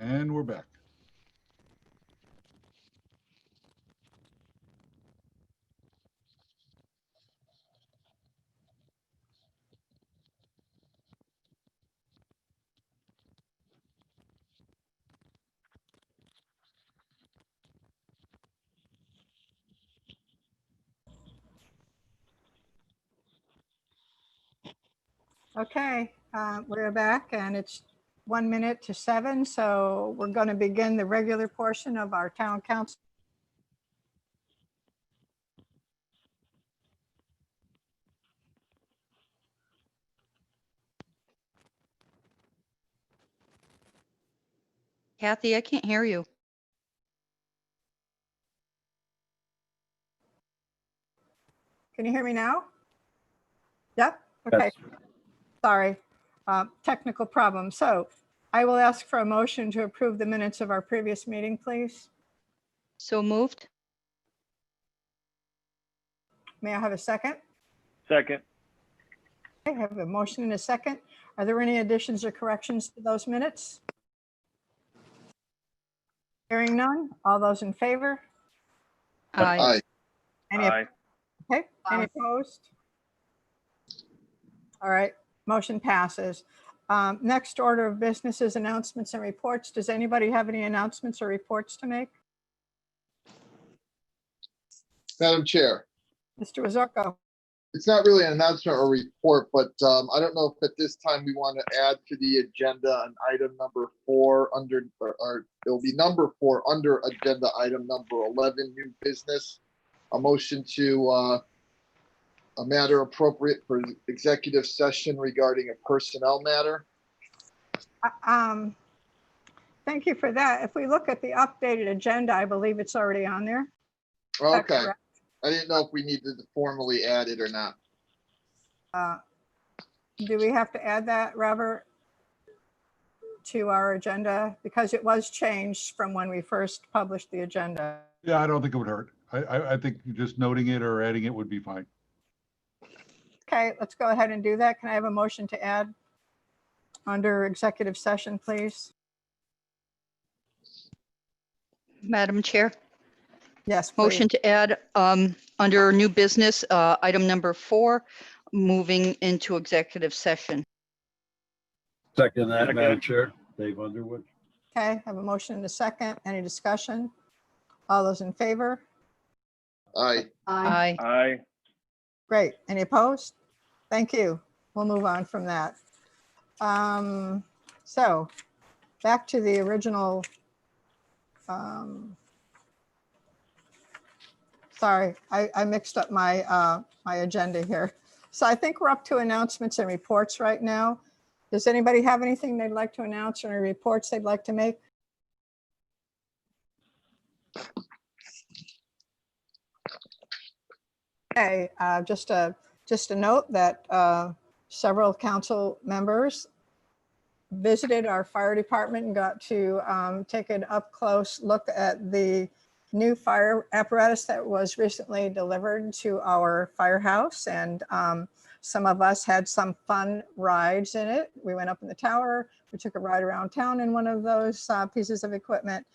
And we're back. Okay, we're back and it's 1 minute to 7. So we're going to begin the regular portion of our town council. Kathy, I can't hear you. Can you hear me now? Yep. Okay. Yes. Sorry. Technical problem. So I will ask for a motion to approve the minutes of our previous meeting, please. So moved. May I have a second? Second. I have a motion and a second. Are there any additions or corrections to those minutes? Hearing none. All those in favor? Aye. Any Aye. Okay, any opposed? All right, motion passes. Next order of business is announcements and reports. Does anybody have any announcements or reports to make? Madam Chair, Mr. Wazorko? it's not really an announcement or report, but I don't know if at this time we want to add to the agenda an item number 4 under, or it'll be number 4 under agenda item number 11, new business. A motion to a matter appropriate for executive session regarding a personnel matter. Thank you for that. If we look at the updated agenda, I believe it's already on there. Is that Okay, correct? I didn't know if we needed to formally add it or not. Do we have to add that, Robert, to our agenda? Because it was changed from when we first published the agenda. Yeah, I don't think it would hurt. I think just noting it or adding it would be fine. Okay, let's go ahead and do that. Can I have a motion to add under executive session, please? Madam Chair, Yes, please. motion to add under new business, item number 4, moving into executive session. Second that, Second. Madam Chair. Dave Underwood. Okay, have a motion and a second. Any discussion? All those in favor? Aye. Aye. Aye. Great. Any opposed? Thank you. We'll move on from that. So back to the original. Sorry, I mixed up my my agenda here. So I think we're up to announcements and reports right now. Does anybody have anything they'd like to announce or any reports they'd like to make? Okay, just a note that several council members visited our fire department and got to take an up close look at the new fire apparatus that was recently delivered to our firehouse. And some of us had some fun rides in it. We went up in the tower. We took a ride around town in one of those pieces of equipment.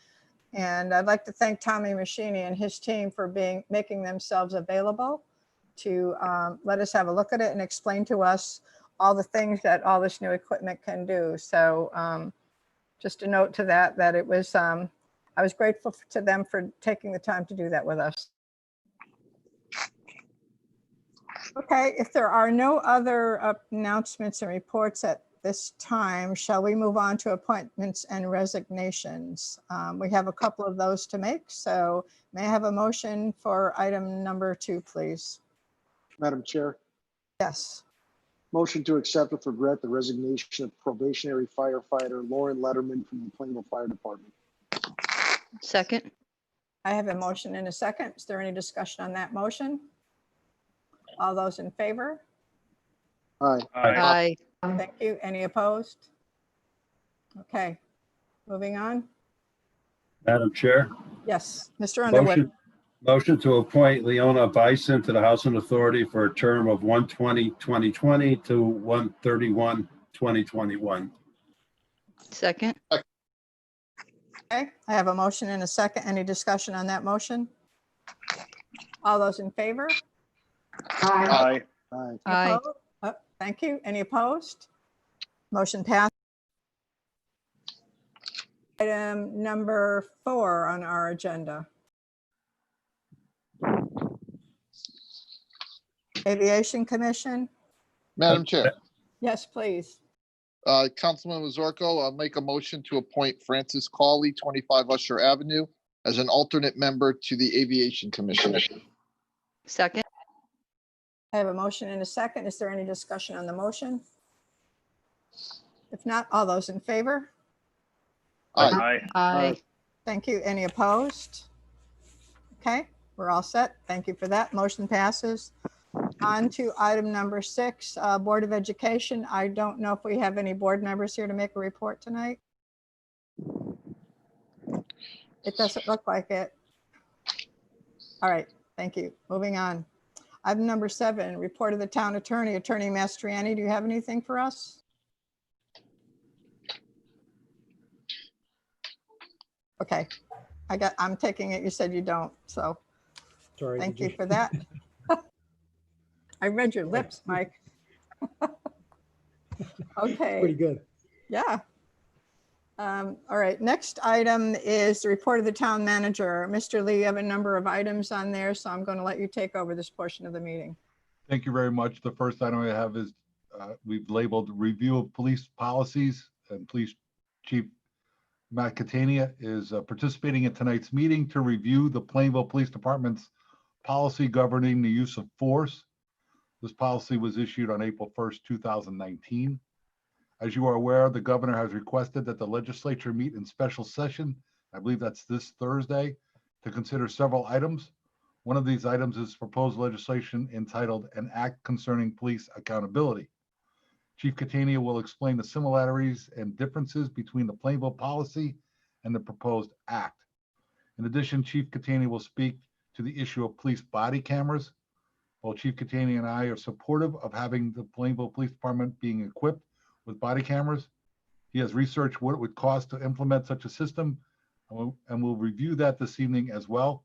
And I'd like to thank Tommy Machini and his team for making themselves available to let us have a look at it and explain to us all the things that all this new equipment can do. So just a note to that it was, I was grateful to them for taking the time to do that with us. Okay, if there are no other announcements and reports at this time, shall we move on to appointments and resignations? We have a couple of those to make. So may I have a motion for item number 2, please? Madam Chair, Yes. motion to accept with regret the resignation of probationary firefighter Lauren Letterman from the Plainville Fire Department. Second. I have a motion and a second. Is there any discussion on that motion? All those in favor? Aye. Aye. Aye. Thank you. Any opposed? Okay, moving on. Madam Chair. Yes, Mr. Underwood. Motion to appoint Leona Bison to the Housing Authority for a term of 1/20/2020 to 1/31/2021. Second. Okay, I have a motion and a second. Any discussion on that motion? All those in favor? Aye. Aye. Aye. Opposed? Thank you. Any opposed? Motion passed. Item number 4 on our agenda. Aviation Commission. Madam Chair, Yes, please. Councilman Wazorko, I'll make a motion to appoint Francis Cawley, 25 Usher Avenue, as an alternate member to the Aviation Commission. Second. I have a motion and a second. Is there any discussion on the motion? If not, all those in favor? Aye. Aye. Thank you. Any opposed? Okay, we're all set. Thank you for that. Motion passes. On to item number 6, Board of Education. I don't know if we have any board members here to make a report tonight. It doesn't look like it. All right, thank you. Moving on. Item number 7, report of the town attorney. Attorney Mastriani, do you have anything for us? Okay, I'm taking it you said you don't, so Sorry. thank did you for that. I read your lips, Mike. Pretty Okay, good. yeah. All right, next item is the report of the town manager. Mr. Lee, you have a number of items on there, so I'm going to let you take over this portion of the meeting. Thank you very much. The first item I have is we've labeled review of police policies, and Police Chief Matt Catania is participating in tonight's meeting to review the Plainville Police Department's policy governing the use of force. This policy was issued on April 1st, 2019. As you are aware, the governor has requested that the legislature meet in special session. I believe that's this Thursday, to consider several items. One of these items is proposed legislation entitled An Act Concerning Police Accountability. Chief Catania will explain the similarities and differences between the Plainville policy and the proposed act. In addition, Chief Catania will speak to the issue of police body cameras. While Chief Catania and I are supportive of having the Plainville Police Department being equipped with body cameras, he has researched what it would cost to implement such a system, and we'll review that this evening as well.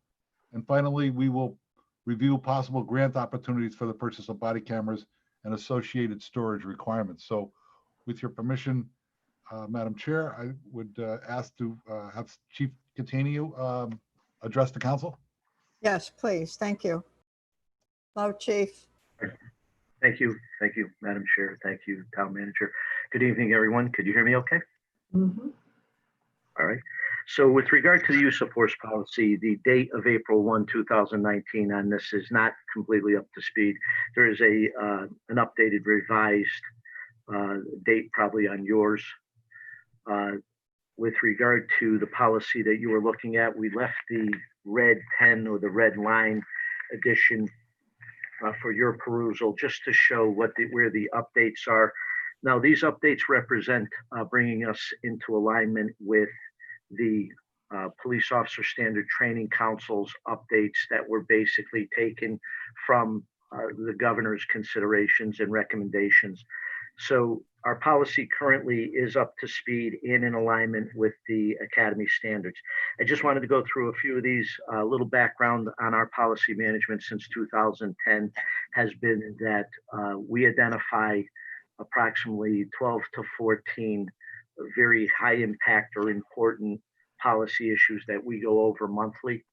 And finally, we will review possible grant opportunities for the purchase of body cameras and associated storage requirements. So with your permission, Madam Chair, I would ask to have Chief Catania address the council. Yes, please. Thank you. Hello, Chief. Thank you, Madam Chair. Thank you, Town Manager. Good evening, everyone. Could you hear me okay? All right. So with regard to the use of force policy, the date of April 1, 2019 on this is not completely up to speed. There is an updated revised date probably on yours. With regard to the policy that you were looking at, we left the red pen or the red line edition for your perusal, just to show where the updates are. Now, these updates represent bringing us into alignment with the Police Officer Standard Training Council's updates that were basically taken from the governor's considerations and recommendations. So our policy currently is up to speed and in alignment with the Academy standards. I just wanted to go through a few of these. Little background on our policy management since 2010 has been that we identify approximately 12 to 14 very high impact or important policy issues that we go over monthly.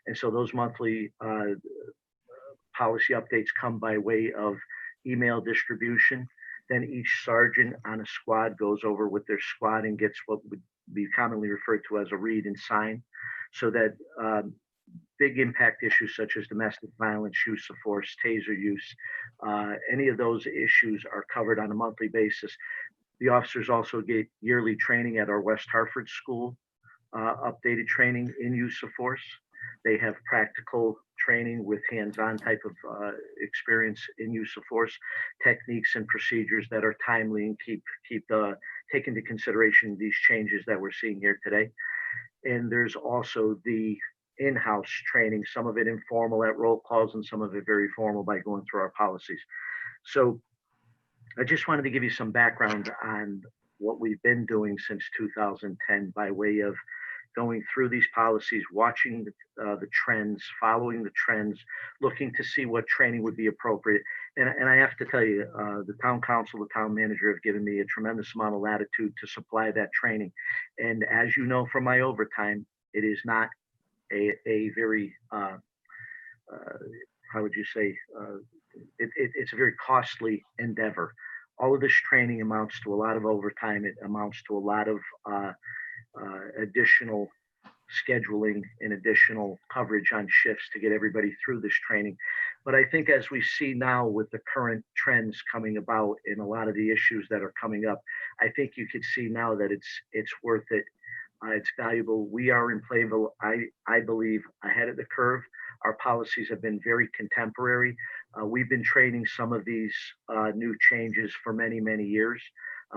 And so those monthly policy updates come by way of email distribution. Then each sergeant on a squad goes over with their squad and gets what would be commonly referred to as a read and sign, so that big impact issues such as domestic violence, use of force, taser use, any of those issues are covered on a monthly basis. The officers also get yearly training at our West Hartford School, updated training in use of force. They have practical training with hands-on type of experience in use of force, techniques and procedures that are timely and take into consideration these changes that we're seeing here today. And there's also the in-house training, some of it informal at roll calls and some of it very formal by going through our policies. So I just wanted to give you some background on what we've been doing since 2010 by way of going through these policies, watching the trends, following the trends, looking to see what training would be appropriate. And I have to tell you, the town council, the town manager have given me a tremendous amount of latitude to supply that training. And as you know from my overtime, it is not a very, how would you say, it's a very costly endeavor. All of this training amounts to a lot of overtime. It amounts to a lot of additional scheduling and additional coverage on shifts to get everybody through this training. But I think as we see now with the current trends coming about and a lot of the issues that are coming up, I think you could see now that it's worth it. It's valuable. We are in Plainville, I believe, ahead of the curve. Our policies have been very contemporary. We've been training some of these new changes for many, many years.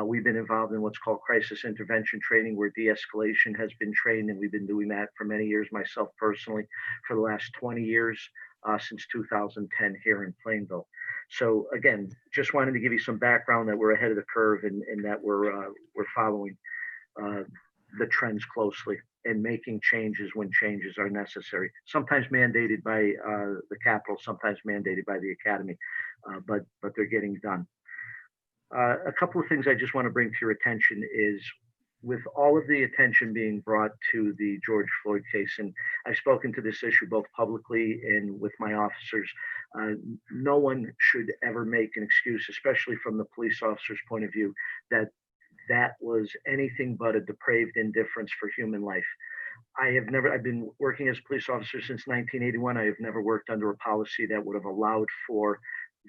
We've been involved in what's called crisis intervention training, where de-escalation has been trained, and we've been doing that for many years, myself personally, for the last 20 years, since 2010 here in Plainville. So again, just wanted to give you some background that we're ahead of the curve and that we're following the trends closely and making changes when changes are necessary, sometimes mandated by the Capitol, sometimes mandated by the Academy, but they're getting done. A couple of things I just want to bring to your attention is, with all of the attention being brought to the George Floyd case, and I've spoken to this issue both publicly and with my officers, no one should ever make an excuse, especially from the police officer's point of view, that was anything but a depraved indifference for human life. I've been working as a police officer since 1981. I have never worked under a policy that would have allowed for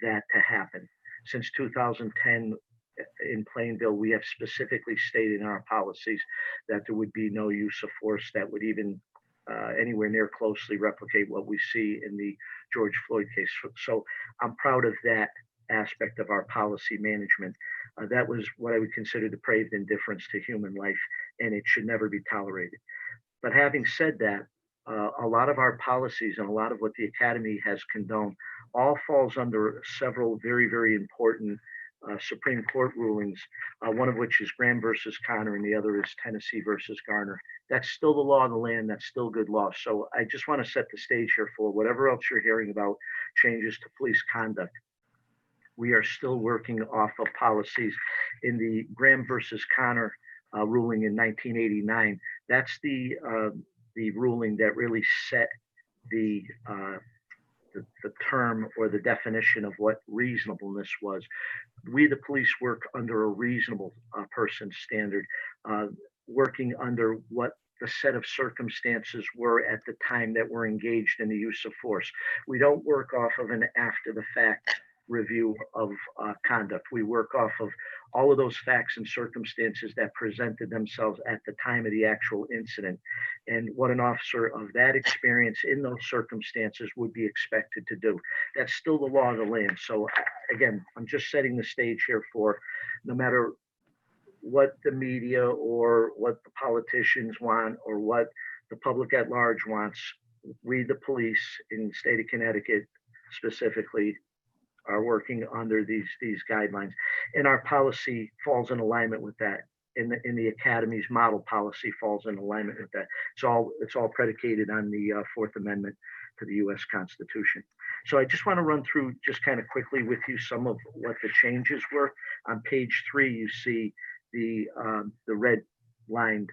that to happen. Since 2010 in Plainville, we have specifically stated in our policies that there would be no use of force that would even anywhere near closely replicate what we see in the George Floyd case. So I'm proud of that aspect of our policy management. That was what I would consider depraved indifference to human life, and it should never be tolerated. But having said that, a lot of our policies and a lot of what the Academy has condoned all falls under several very, very important Supreme Court rulings, one of which is Graham versus Connor and the other is Tennessee versus Garner. That's still the law of the land. That's still good law. So I just want to set the stage here for whatever else you're hearing about changes to police conduct. We are still working off of policies in the Graham versus Connor ruling in 1989. That's the ruling that really set the term or the definition of what reasonableness was. We, the police, work under a reasonable person standard, working under what the set of circumstances were at the time that we're engaged in the use of force. We don't work off of an after the fact review of conduct. We work off of all of those facts and circumstances that presented themselves at the time of the actual incident and what an officer of that experience in those circumstances would be expected to do. That's still the law of the land. So again, I'm just setting the stage here for no matter what the media or what the politicians want or what the public at large wants, we, the police in the state of Connecticut specifically, are working under these guidelines, and our policy falls in alignment with that. In the Academy's model policy falls in alignment with that. It's all predicated on the Fourth Amendment to the U.S. Constitution. So I just want to run through just kind of quickly with you some of what the changes were. On page 3, you see the red lined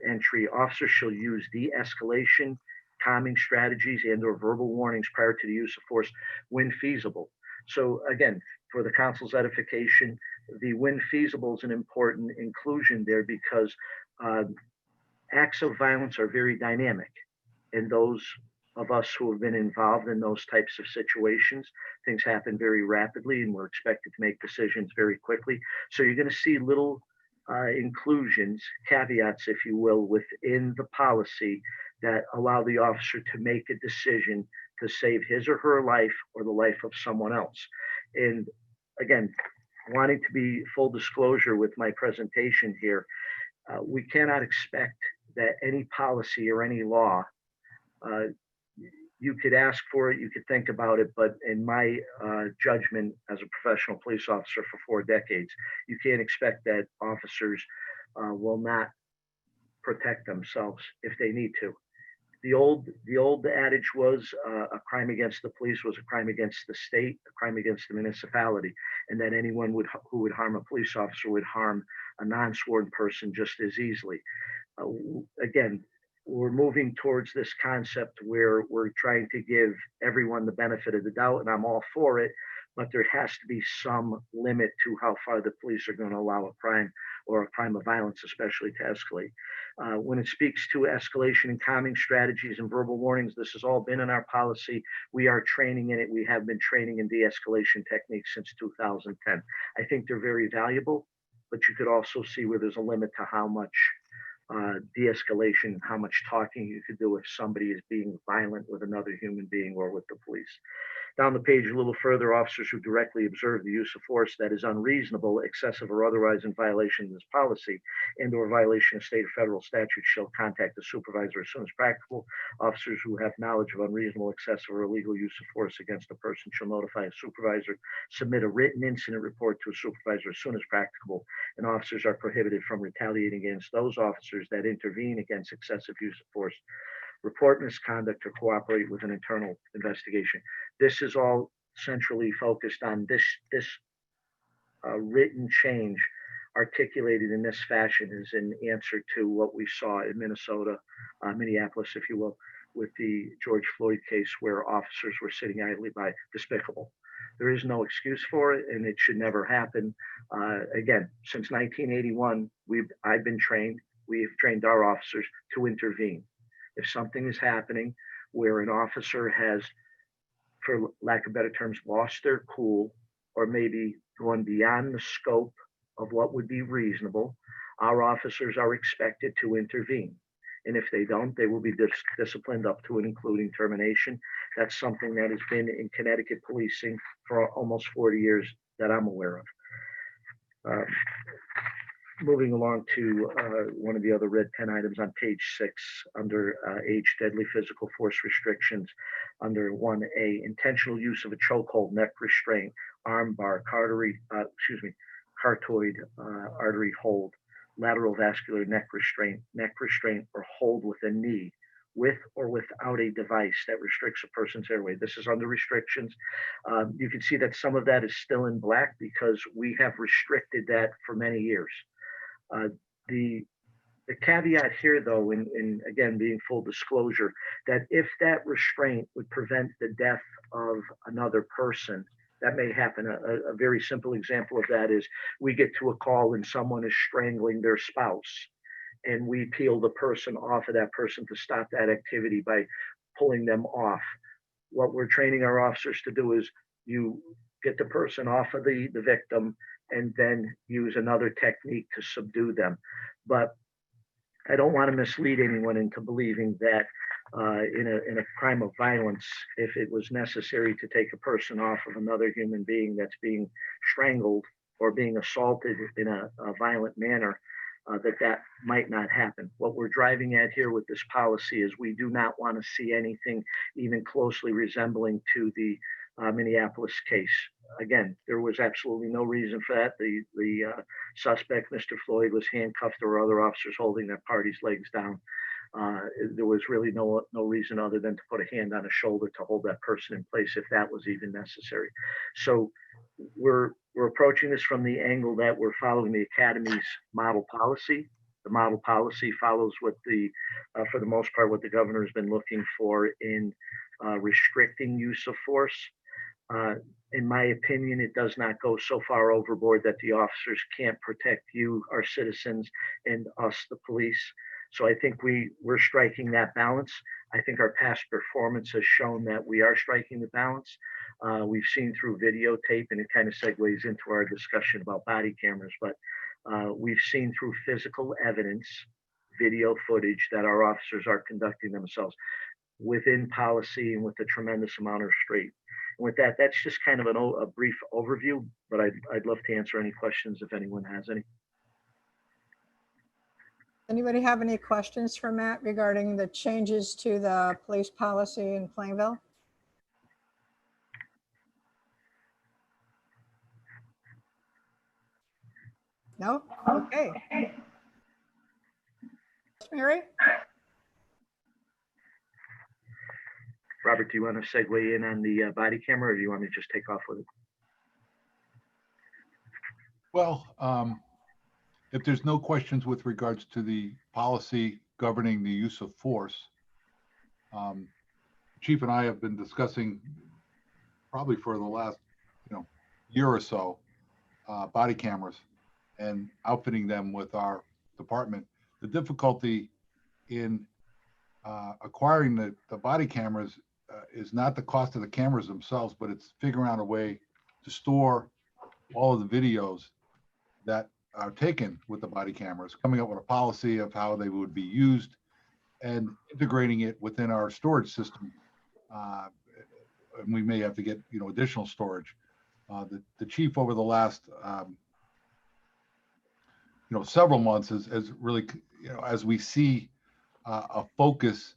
entry. Officers shall use de-escalation, calming strategies, and/or verbal warnings prior to the use of force when feasible. So again, for the council's edification, the when feasible is an important inclusion there because acts of violence are very dynamic. And those of us who have been involved in those types of situations, things happen very rapidly and we're expected to make decisions very quickly. So you're going to see little inclusions, caveats, if you will, within the policy that allow the officer to make a decision to save his or her life or the life of someone else. And again, wanting to be full disclosure with my presentation here, we cannot expect that any policy or any law, you could ask for it, you could think about it, but in my judgment as a professional police officer for 4 decades, you can't expect that officers will not protect themselves if they need to. The old adage was a crime against the police was a crime against the state, a crime against the municipality, and that anyone who would harm a police officer would harm a non-sworn person just as easily. Again, we're moving towards this concept where we're trying to give everyone the benefit of the doubt, and I'm all for it, but there has to be some limit to how far the police are going to allow a crime or a crime of violence, especially to escalate. When it speaks to escalation and calming strategies and verbal warnings, this has all been in our policy. We are training in it. We have been training in de-escalation techniques since 2010. I think they're very valuable, but you could also see where there's a limit to how much de-escalation, how much talking you could do if somebody is being violent with another human being or with the police. Down the page a little further, officers who directly observe the use of force that is unreasonable, excessive, or otherwise in violation of this policy and or violation of state or federal statutes shall contact the supervisor as soon as practical. Officers who have knowledge of unreasonable, excessive, or illegal use of force against a person shall notify a supervisor, submit a written incident report to a supervisor as soon as practicable, and officers are prohibited from retaliating against those officers that intervene against excessive use of force, report misconduct, or cooperate with an internal investigation. This is all centrally focused on this written change articulated in this fashion is in answer to what we saw in Minnesota, Minneapolis, if you will, with the George Floyd case where officers were sitting idly by. Despicable. There is no excuse for it, and it should never happen. Again, since 1981, I've been trained. We've trained our officers to intervene. If something is happening where an officer has, for lack of better terms, lost their cool or maybe gone beyond the scope of what would be reasonable, our officers are expected to intervene. And if they don't, they will be disciplined up to and including termination. That's something that has been in Connecticut policing for almost 40 years that I'm aware of. Moving along to one of the other red pen items on page 6 under age deadly physical force restrictions under 1A, intentional use of a chokehold, neck restraint, arm bar, cartoid artery hold, lateral vascular neck restraint, or hold with a knee, with or without a device that restricts a person's airway. This is under restrictions. You can see that some of that is still in black because we have restricted that for many years. The caveat here, though, in again being full disclosure, that if that restraint would prevent the death of another person, that may happen. A very simple example of that is we get to a call and someone is strangling their spouse, and we peel the person off of that person to stop that activity by pulling them off. What we're training our officers to do is you get the person off of the victim and then use another technique to subdue them. But I don't want to mislead anyone into believing that in a crime of violence, if it was necessary to take a person off of another human being that's being strangled or being assaulted in a violent manner, that might not happen. What we're driving at here with this policy is we do not want to see anything even closely resembling to the Minneapolis case. Again, there was absolutely no reason for that. The suspect, Mr. Floyd, was handcuffed. There were other officers holding that party's legs down. There was really no reason other than to put a hand on a shoulder to hold that person in place if that was even necessary. So we're approaching this from the angle that we're following the Academy's model policy. The model policy follows what for the most part, what the governor has been looking for in restricting use of force. In my opinion, it does not go so far overboard that the officers can't protect you, our citizens, and us, the police. So I think we're striking that balance. I think our past performance has shown that we are striking the balance. We've seen through videotape, and it kind of segues into our discussion about body cameras, but we've seen through physical evidence, video footage, that our officers are conducting themselves within policy and with a tremendous amount of restraint. And with that, that's just kind of a brief overview, but I'd love to answer any questions if anyone has any. Anybody have any questions for Matt regarding the changes to the police policy in Plainville? No? Okay. Mary? Robert, do you want to segue in on the body camera, or do you want me to just take off with it? Well, if there's no questions with regards to the policy governing the use of force, Chief and I have been discussing probably for the last, year or so, body cameras and outfitting them with our department. The difficulty in acquiring the body cameras is not the cost of the cameras themselves, but it's figuring out a way to store all of the videos that are taken with the body cameras, coming up with a policy of how they would be used and integrating it within our storage system. And we may have to get, additional storage. The chief over the last, several months has really, as we see a focus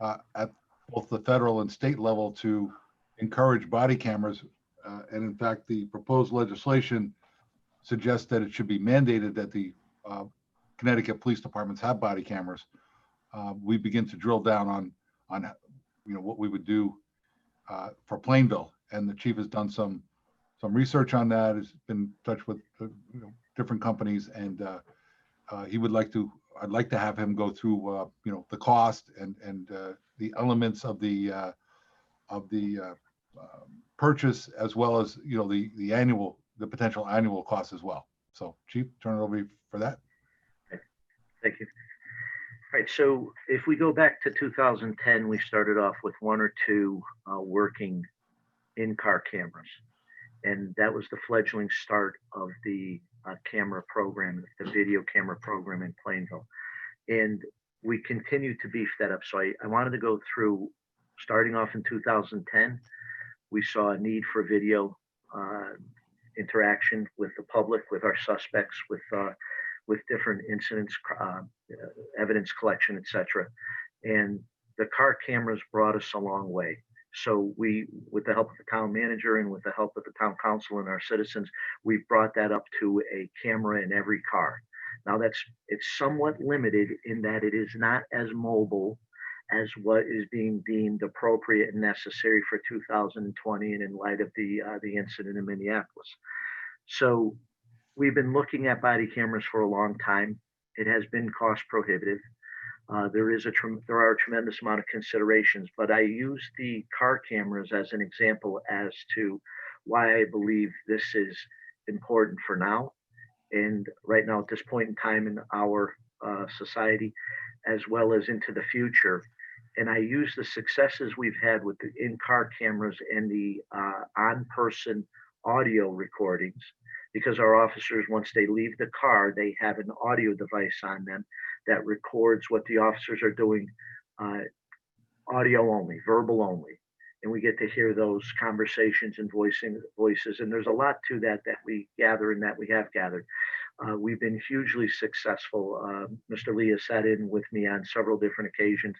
at both the federal and state level to encourage body cameras. And in fact, the proposed legislation suggests that it should be mandated that the Connecticut police departments have body cameras. We begin to drill down on what we would do for Plainville, and the chief has done some research on that. Has been in touch with different companies, and he would like to. I'd like to have him go through the cost and the elements of the purchase, as well as the potential annual cost as well. So, Chief, turn it over to you for that. Thank you. All right, so if we go back to 2010, we started off with one or two working in-car cameras. And that was the fledgling start of the camera program, the video camera program in Plainville. And we continued to beef that up. So I wanted to go through, starting off in 2010, we saw a need for video interaction with the public, with our suspects, with different incidents, evidence collection, etc. And the car cameras brought us a long way. So we, with the help of the town manager and with the help of the town council and our citizens, we brought that up to a camera in every car. Now it's somewhat limited in that it is not as mobile as what is being deemed appropriate and necessary for 2020 and in light of the incident in Minneapolis. So we've been looking at body cameras for a long time. It has been cost prohibitive. There are a tremendous amount of considerations, but I use the car cameras as an example as to why I believe this is important for now. And right now, at this point in time in our society, as well as into the future. And I use the successes we've had with the in-car cameras and the on-person audio recordings, because our officers, once they leave the car, they have an audio device on them that records what the officers are doing, audio only, verbal only. And we get to hear those conversations and voices. And there's a lot to that we gather and that we have gathered. We've been hugely successful. Mr. Lee has sat in with me on several different occasions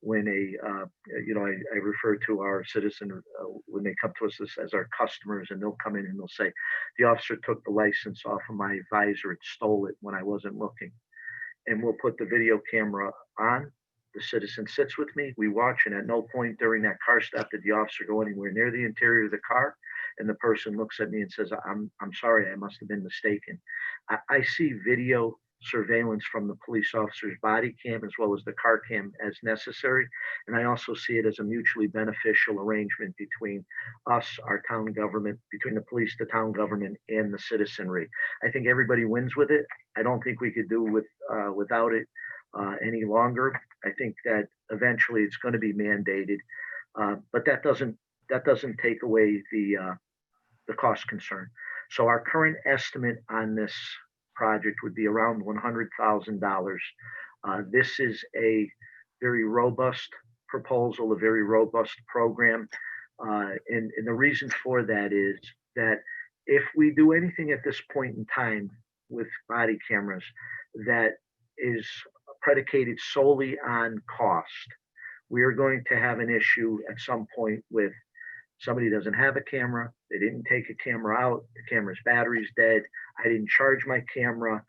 when I refer to our citizen when they come to us as our customers, and they'll come in and they'll say, the officer took the license off of my visor and stole it when I wasn't looking. And we'll put the video camera on. The citizen sits with me, we watch, and at no point during that car stop did the officer go anywhere near the interior of the car. And the person looks at me and says, I'm sorry, I must have been mistaken. I see video surveillance from the police officer's body cam as well as the car cam as necessary. And I also see it as a mutually beneficial arrangement between us, our town government, between the police, the town government, and the citizenry. I think everybody wins with it. I don't think we could do without it any longer. I think that eventually it's going to be mandated, but that doesn't take away the cost concern. So our current estimate on this project would be around $100,000. This is a very robust proposal, a very robust program, and the reason for that is that if we do anything at this point in time with body cameras that is predicated solely on cost, we are going to have an issue at some point with somebody doesn't have a camera, they didn't take a camera out, the camera's battery's dead, I didn't charge my camera,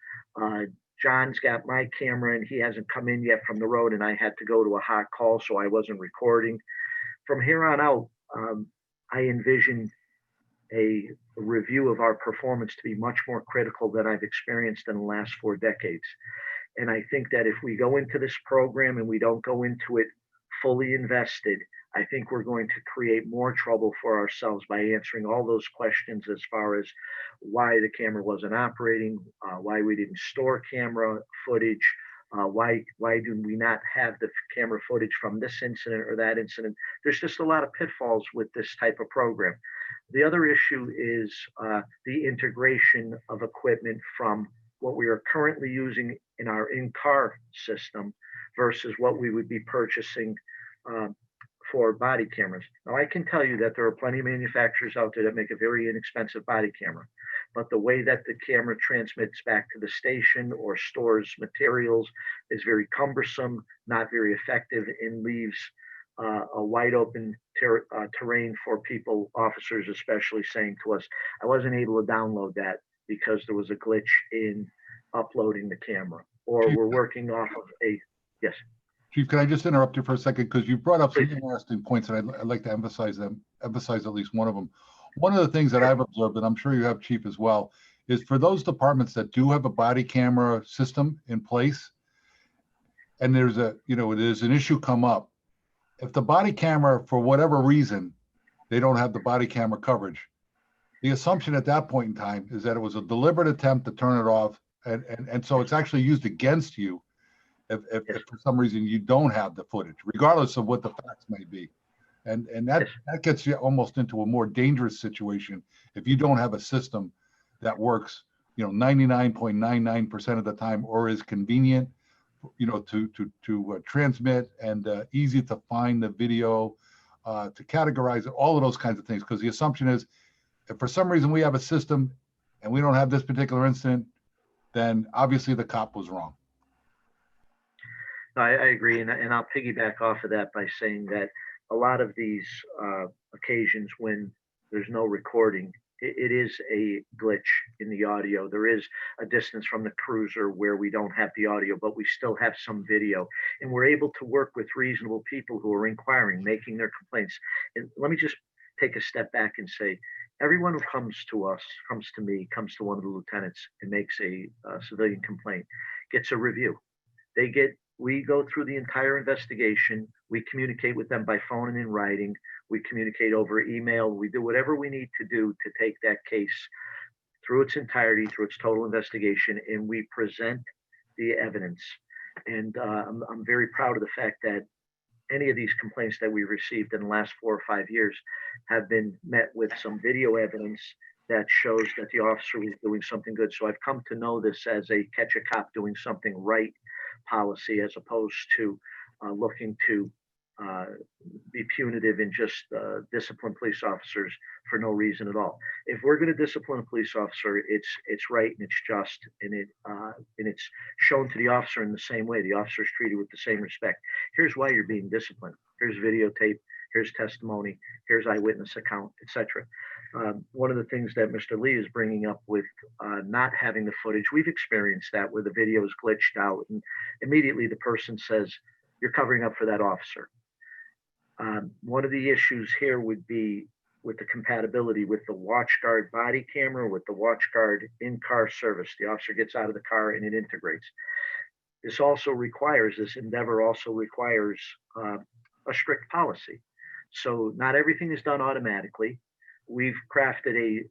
John's got my camera and he hasn't come in yet from the road, and I had to go to a hot call, so I wasn't recording. From here on out, I envision a review of our performance to be much more critical than I've experienced in the last 4 decades. And I think that if we go into this program and we don't go into it fully invested, I think we're going to create more trouble for ourselves by answering all those questions as far as why the camera wasn't operating, why we didn't store camera footage, why do we not have the camera footage from this incident or that incident. There's just a lot of pitfalls with this type of program. The other issue is the integration of equipment from what we are currently using in our in-car system versus what we would be purchasing for body cameras. Now, I can tell you that there are plenty of manufacturers out there that make a very inexpensive body camera, but the way that the camera transmits back to the station or stores materials is very cumbersome, not very effective, and leaves a wide open terrain for people, officers especially, saying to us, I wasn't able to download that because there was a glitch in uploading the camera, or we're working off of a, yes. Chief, can I just interrupt you for a second? Because you brought up some Please. interesting points, and I'd like to emphasize at least one of them. One of the things that I've observed, and I'm sure you have, Chief, as well, is for those departments that do have a body camera system in place, and there's an issue come up, if the body camera, for whatever reason, they don't have the body camera coverage, the assumption at that point in time is that it was a deliberate attempt to turn it off, and so it's actually used against you if for some reason you don't have the footage, regardless of what the facts may be. And that gets you almost into a more dangerous situation if you don't have a system that works, 99.99% of the time, or is convenient, to transmit, and easy to find the video, to categorize it, all of those kinds of things. Because the assumption is, if for some reason we have a system and we don't have this particular incident, then obviously the cop was wrong. I agree, and I'll piggyback off of that by saying that a lot of these occasions when there's no recording, it is a glitch in the audio. There is a distance from the cruiser where we don't have the audio, but we still have some video, and we're able to work with reasonable people who are inquiring, making their complaints. And let me just take a step back and say, everyone who comes to us, comes to me, comes to one of the lieutenants and makes a civilian complaint, gets a review. We go through the entire investigation. We communicate with them by phone and in writing. We communicate over email. We do whatever we need to do to take that case through its entirety, through its total investigation, and we present the evidence. And I'm very proud of the fact that any of these complaints that we received in the last 4 or 5 years have been met with some video evidence that shows that the officer was doing something good. So I've come to know this as a catch a cop doing something right policy, as opposed to looking to be punitive and just discipline police officers for no reason at all. If we're going to discipline a police officer, it's right and it's just, and it's shown to the officer in the same way. The officer is treated with the same respect. Here's why you're being disciplined. Here's videotape. Here's testimony. Here's eyewitness account, etc. One of the things that Mr. Lee is bringing up with not having the footage, we've experienced that where the video is glitched out, and immediately the person says, "You're covering up for that officer." One of the issues here would be with the compatibility with the WatchGuard body camera, with the WatchGuard in-car service. The officer gets out of the car and it integrates. This endeavor also requires a strict policy. So not everything is done automatically. We've crafted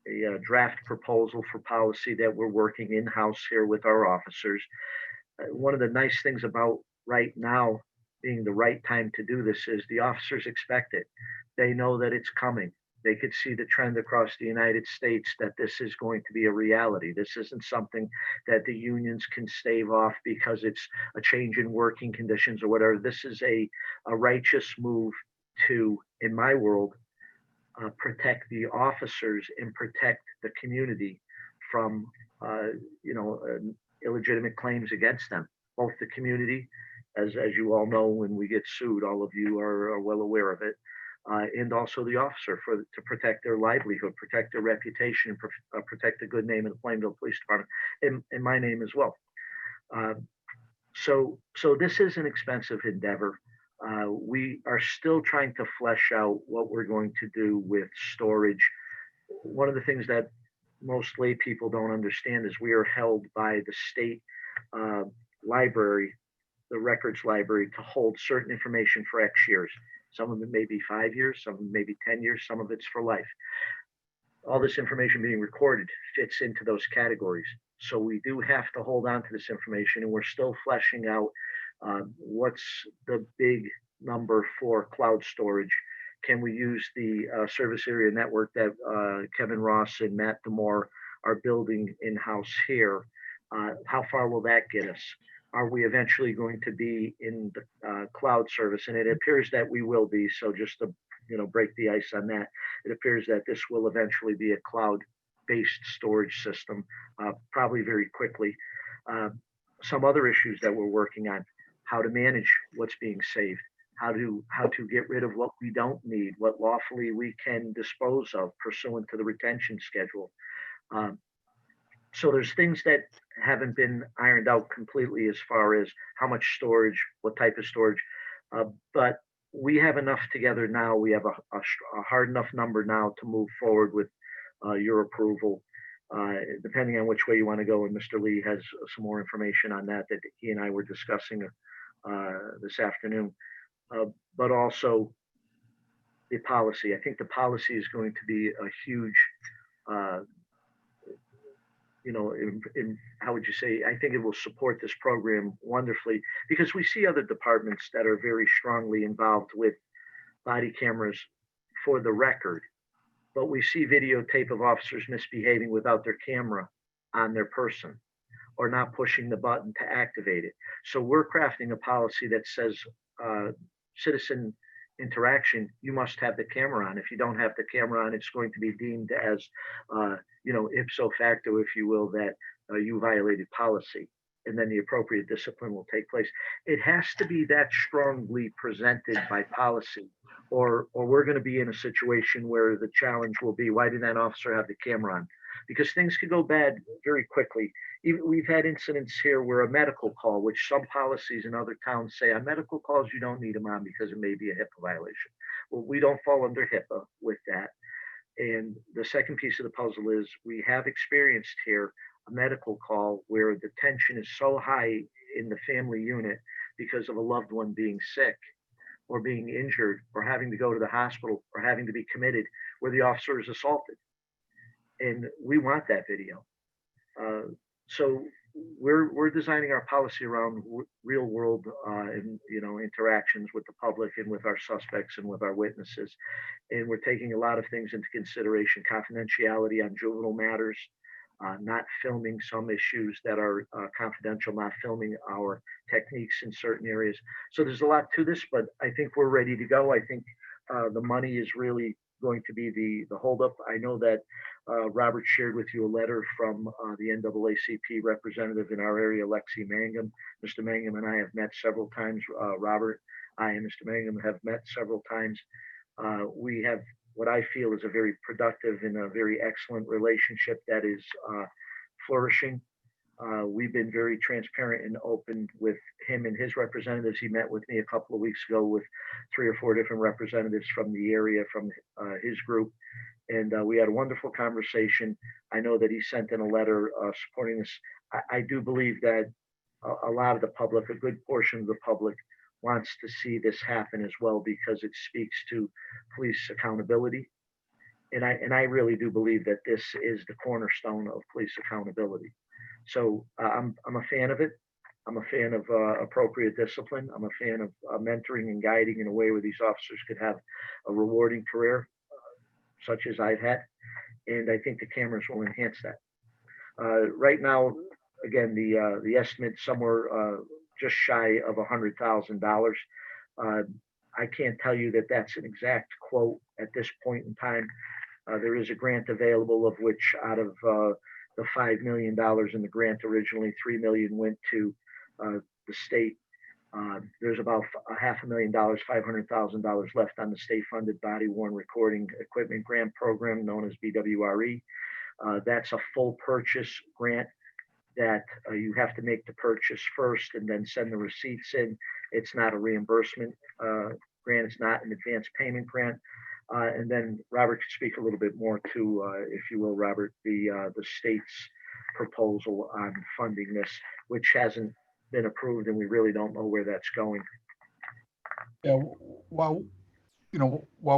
a draft proposal for policy that we're working in-house here with our officers. One of the nice things about right now being the right time to do this is the officers expect it. They know that it's coming. They could see the trend across the United States that this is going to be a reality. This isn't something that the unions can stave off because it's a change in working conditions or whatever. This is a righteous move to, in my world, protect the officers and protect the community from, illegitimate claims against them. Both the community, as you all know, when we get sued, all of you are well aware of it. and also the officer to protect their livelihood, protect their reputation, and protect the good name of the Plainville Police Department, and my name as well. So this is an expensive endeavor. We are still trying to flesh out what we're going to do with storage. One of the things that most lay people don't understand is we are held by the state library, the records library, to hold certain information for X years. Some of it may be 5 years, some of it may be 10 years, some of it's for life. All this information being recorded fits into those categories. So we do have to hold on to this information, and we're still fleshing out what's the big number for cloud storage. Can we use the service area network that Kevin Ross and Matt Demore are building in-house here? How far will that get us? Are we eventually going to be in the cloud service? And it appears that we will be. So just to break the ice on that, it appears that this will eventually be a cloud-based storage system, probably very quickly. Some other issues that we're working on: how to manage what's being saved, how to get rid of what we don't need, what lawfully we can dispose of pursuant to the retention schedule. So there's things that haven't been ironed out completely as far as how much storage, what type of storage, but we have enough together now. We have a hard enough number now to move forward with your approval, depending on which way you want to go. And Mr. Lee has some more information on that he and I were discussing this afternoon. But also the policy. I think the policy is going to be a huge, how would you say? I think it will support this program wonderfully, because we see other departments that are very strongly involved with body cameras for the record, but we see videotape of officers misbehaving without their camera on their person or not pushing the button to activate it. So we're crafting a policy that says, citizen interaction, you must have the camera on. If you don't have the camera on, it's going to be deemed as, ipso facto, if you will, that you violated policy, and then the appropriate discipline will take place. It has to be that strongly presented by policy, or we're going to be in a situation where the challenge will be, why did that officer have the camera on? Because things could go bad very quickly. We've had incidents here where a medical call, which some policies in other towns say on medical calls, you don't need them on because it may be a HIPAA violation. Well, we don't fall under HIPAA with that. And the second piece of the puzzle is we have experienced here a medical call where the tension is so high in the family unit because of a loved one being sick or being injured or having to go to the hospital or having to be committed, where the officer is assaulted. And we want that video. So we're designing our policy around real world interactions with the public and with our suspects and with our witnesses. And we're taking a lot of things into consideration: confidentiality on juvenile matters, not filming some issues that are confidential, not filming our techniques in certain areas. So there's a lot to this, but I think we're ready to go. I think the money is really going to be the holdup. I know that Robert shared with you a letter from the NAACP representative in our area, Lexi Mangum. Mr. Mangum and I have met several times. Robert, I and Mr. Mangum have met several times. We have what I feel is a very productive and a very excellent relationship that is flourishing. We've been very transparent and open with him and his representatives. He met with me a couple of weeks ago with 3 or 4 different representatives from the area, from his group. And we had a wonderful conversation. I know that he sent in a letter supporting this. I do believe that a lot of the public, a good portion of the public, wants to see this happen as well, because it speaks to police accountability. And I really do believe that this is the cornerstone of police accountability. So I'm a fan of it. I'm a fan of appropriate discipline. I'm a fan of mentoring and guiding in a way where these officers could have a rewarding career, such as I've had. And I think the cameras will enhance that. Right now, again, the estimate somewhere just shy of $100,000. I can't tell you that that's an exact quote at this point in time. There is a grant available, of which out of the $5 million in the grant originally, $3 million went to the state. There's about $500,000, $500,000 left on the state-funded body worn recording equipment grant program known as BWRE. That's a full purchase grant that you have to make the purchase first and then send the receipts in. It's not a reimbursement grant. It's not an advance payment grant. And then Robert could speak a little bit more to, if you will, Robert, the state's proposal on funding this, which hasn't been approved, and we really don't know where that's going. Yeah, while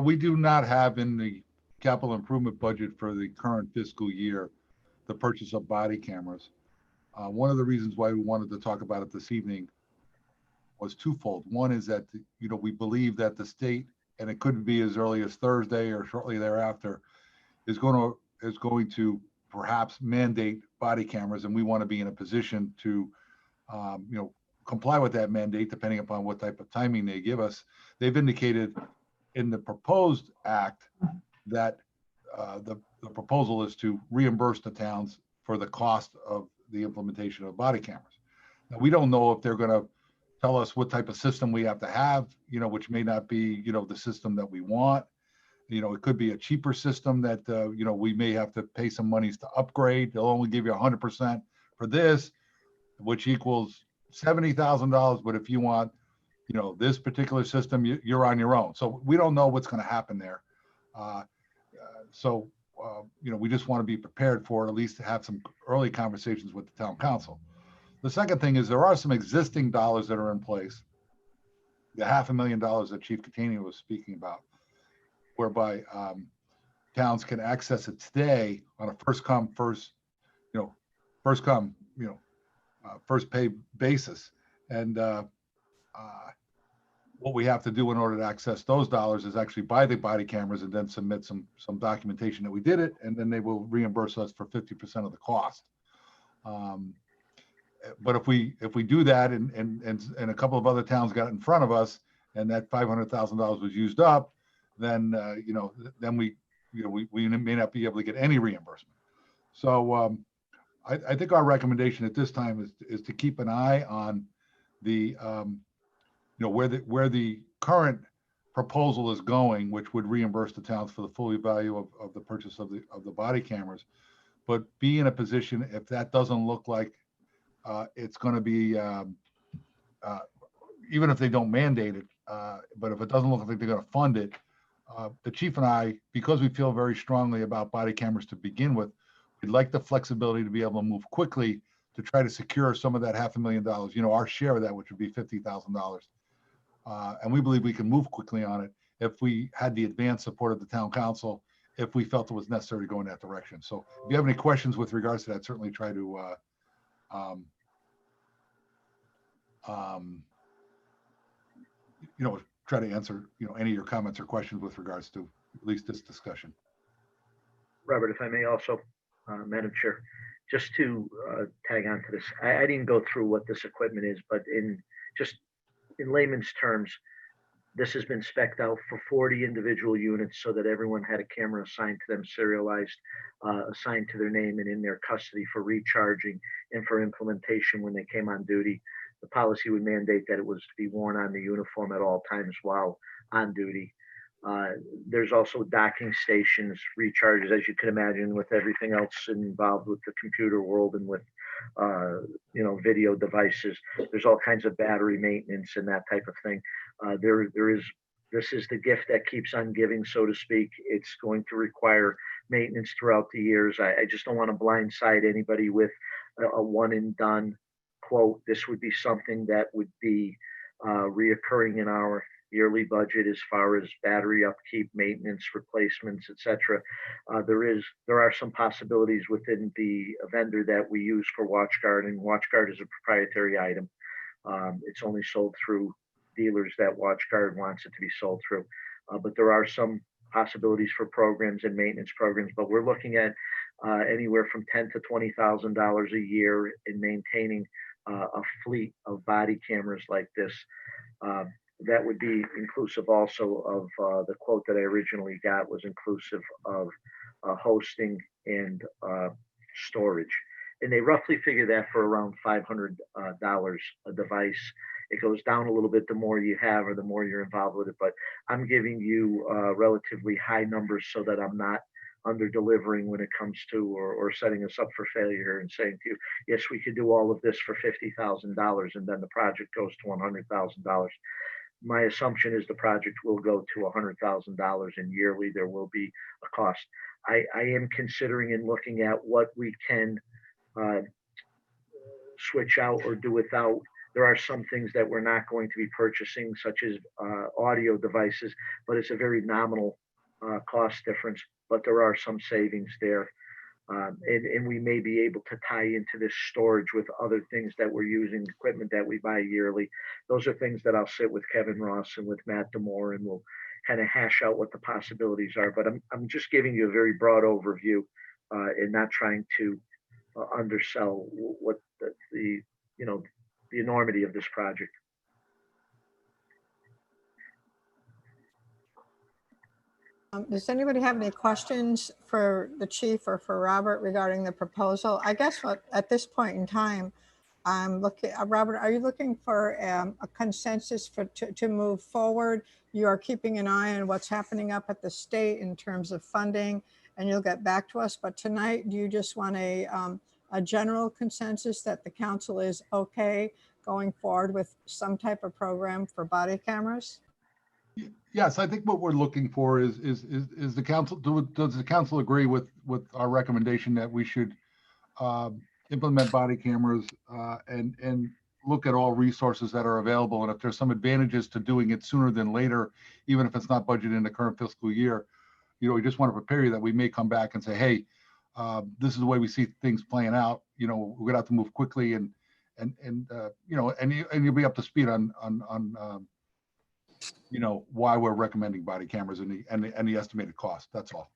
we do not have in the capital improvement budget for the current fiscal year the purchase of body cameras, one of the reasons why we wanted to talk about it this evening was twofold. One is that, we believe that the state, and it could be as early as Thursday or shortly thereafter, is going to perhaps mandate body cameras, and we want to be in a position to, comply with that mandate depending upon what type of timing they give us. They've indicated in the proposed act that the proposal is to reimburse the towns for the cost of the implementation of body cameras. Now, we don't know if they're going to tell us what type of system we have to have, which may not be, the system that we want. It could be a cheaper system that, we may have to pay some monies to upgrade. They'll only give you 100% for this, which equals $70,000. But if you want, this particular system, you're on your own. So we don't know what's going to happen there. We just want to be prepared for it, at least to have some early conversations with the town council. The second thing is there are some existing dollars that are in place. The $500,000 that Chief Catania was speaking about, whereby towns can access it today on a first pay basis. And what we have to do in order to access those dollars is actually buy the body cameras and then submit some documentation that we did it, and then they will reimburse us for 50% of the cost. But if we do that and a couple of other towns got in front of us and that $500,000 was used up, then then we may not be able to get any reimbursement. So I think our recommendation at this time is to keep an eye on the where the current proposal is going, which would reimburse the towns for the full value of the purchase of the body cameras, but be in a position if that doesn't look like it's going to be, even if they don't mandate it, but if it doesn't look like they're going to fund it, the chief and I, because we feel very strongly about body cameras to begin with, we'd like the flexibility to be able to move quickly to try to secure some of that $500,000, our share of that, which would be $50,000. And we believe we can move quickly on it if we had the advanced support of the town council, if we felt it was necessary to go in that direction. So if you have any questions with regards to that, certainly try to try to answer, any of your comments or questions with regards to at least this discussion. Robert, if I may also, Madam Chair, just to tag on to this, I didn't go through what this equipment is, but in layman's terms, this has been spec'd out for 40 individual units so that everyone had a camera assigned to them, serialized, assigned to their name and in their custody for recharging and for implementation when they came on duty. The policy would mandate that it was to be worn on the uniform at all times while on duty. There's also docking stations, recharges, as you can imagine, with everything else involved with the computer world and with, video devices. There's all kinds of battery maintenance and that type of thing. This is the gift that keeps on giving, so to speak. It's going to require maintenance throughout the years. I just don't want to blindside anybody with a one and done quote. This would be something that would be reoccurring in our yearly budget as far as battery upkeep, maintenance, replacements, etc. There are some possibilities within the vendor that we use for WatchGuard, and WatchGuard is a proprietary item. It's only sold through dealers that WatchGuard wants it to be sold through. But there are some possibilities for programs and maintenance programs, but we're looking at anywhere from $10,000 to $20,000 a year in maintaining a fleet of body cameras like this. That would be inclusive also of the quote that I originally got was inclusive of hosting and storage. And they roughly figure that for around $500 a device. it goes down a little bit the more you have or the more you're involved with it. But I'm giving you relatively high numbers so that I'm not under delivering when it comes to or setting us up for failure and saying to you, yes, we could do all of this for $50,000 and then the project goes to $100,000. My assumption is the project will go to $100,000 and yearly there will be a cost. I am considering and looking at what we can switch out or do without. There are some things that we're not going to be purchasing, such as audio devices, but it's a very nominal cost difference, but there are some savings there. And we may be able to tie into this storage with other things that we're using, equipment that we buy yearly. Those are things that I'll sit with Kevin Ross and with Matt Demore, and we'll kind of hash out what the possibilities are. But I'm just giving you a very broad overview and not trying to undersell what the enormity of this project. Does anybody have any questions for the chief or for Robert regarding the proposal? I guess at this point in time, I'm looking, Robert, are you looking for a consensus to move forward? You are keeping an eye on what's happening up at the state in terms of funding, and you'll get back to us. But tonight, do you just want a general consensus that the council is okay going forward with some type of program for body cameras? Yes, I think what we're looking for is the council, does the council agree with our recommendation that we should implement body cameras and look at all resources that are available? And if there's some advantages to doing it sooner than later, even if it's not budgeted in the current fiscal year, we just want to prepare you that we may come back and say, hey, this is the way we see things playing out. We're gonna have to move quickly and you'll be up to speed on why we're recommending body cameras and the estimated cost. That's all.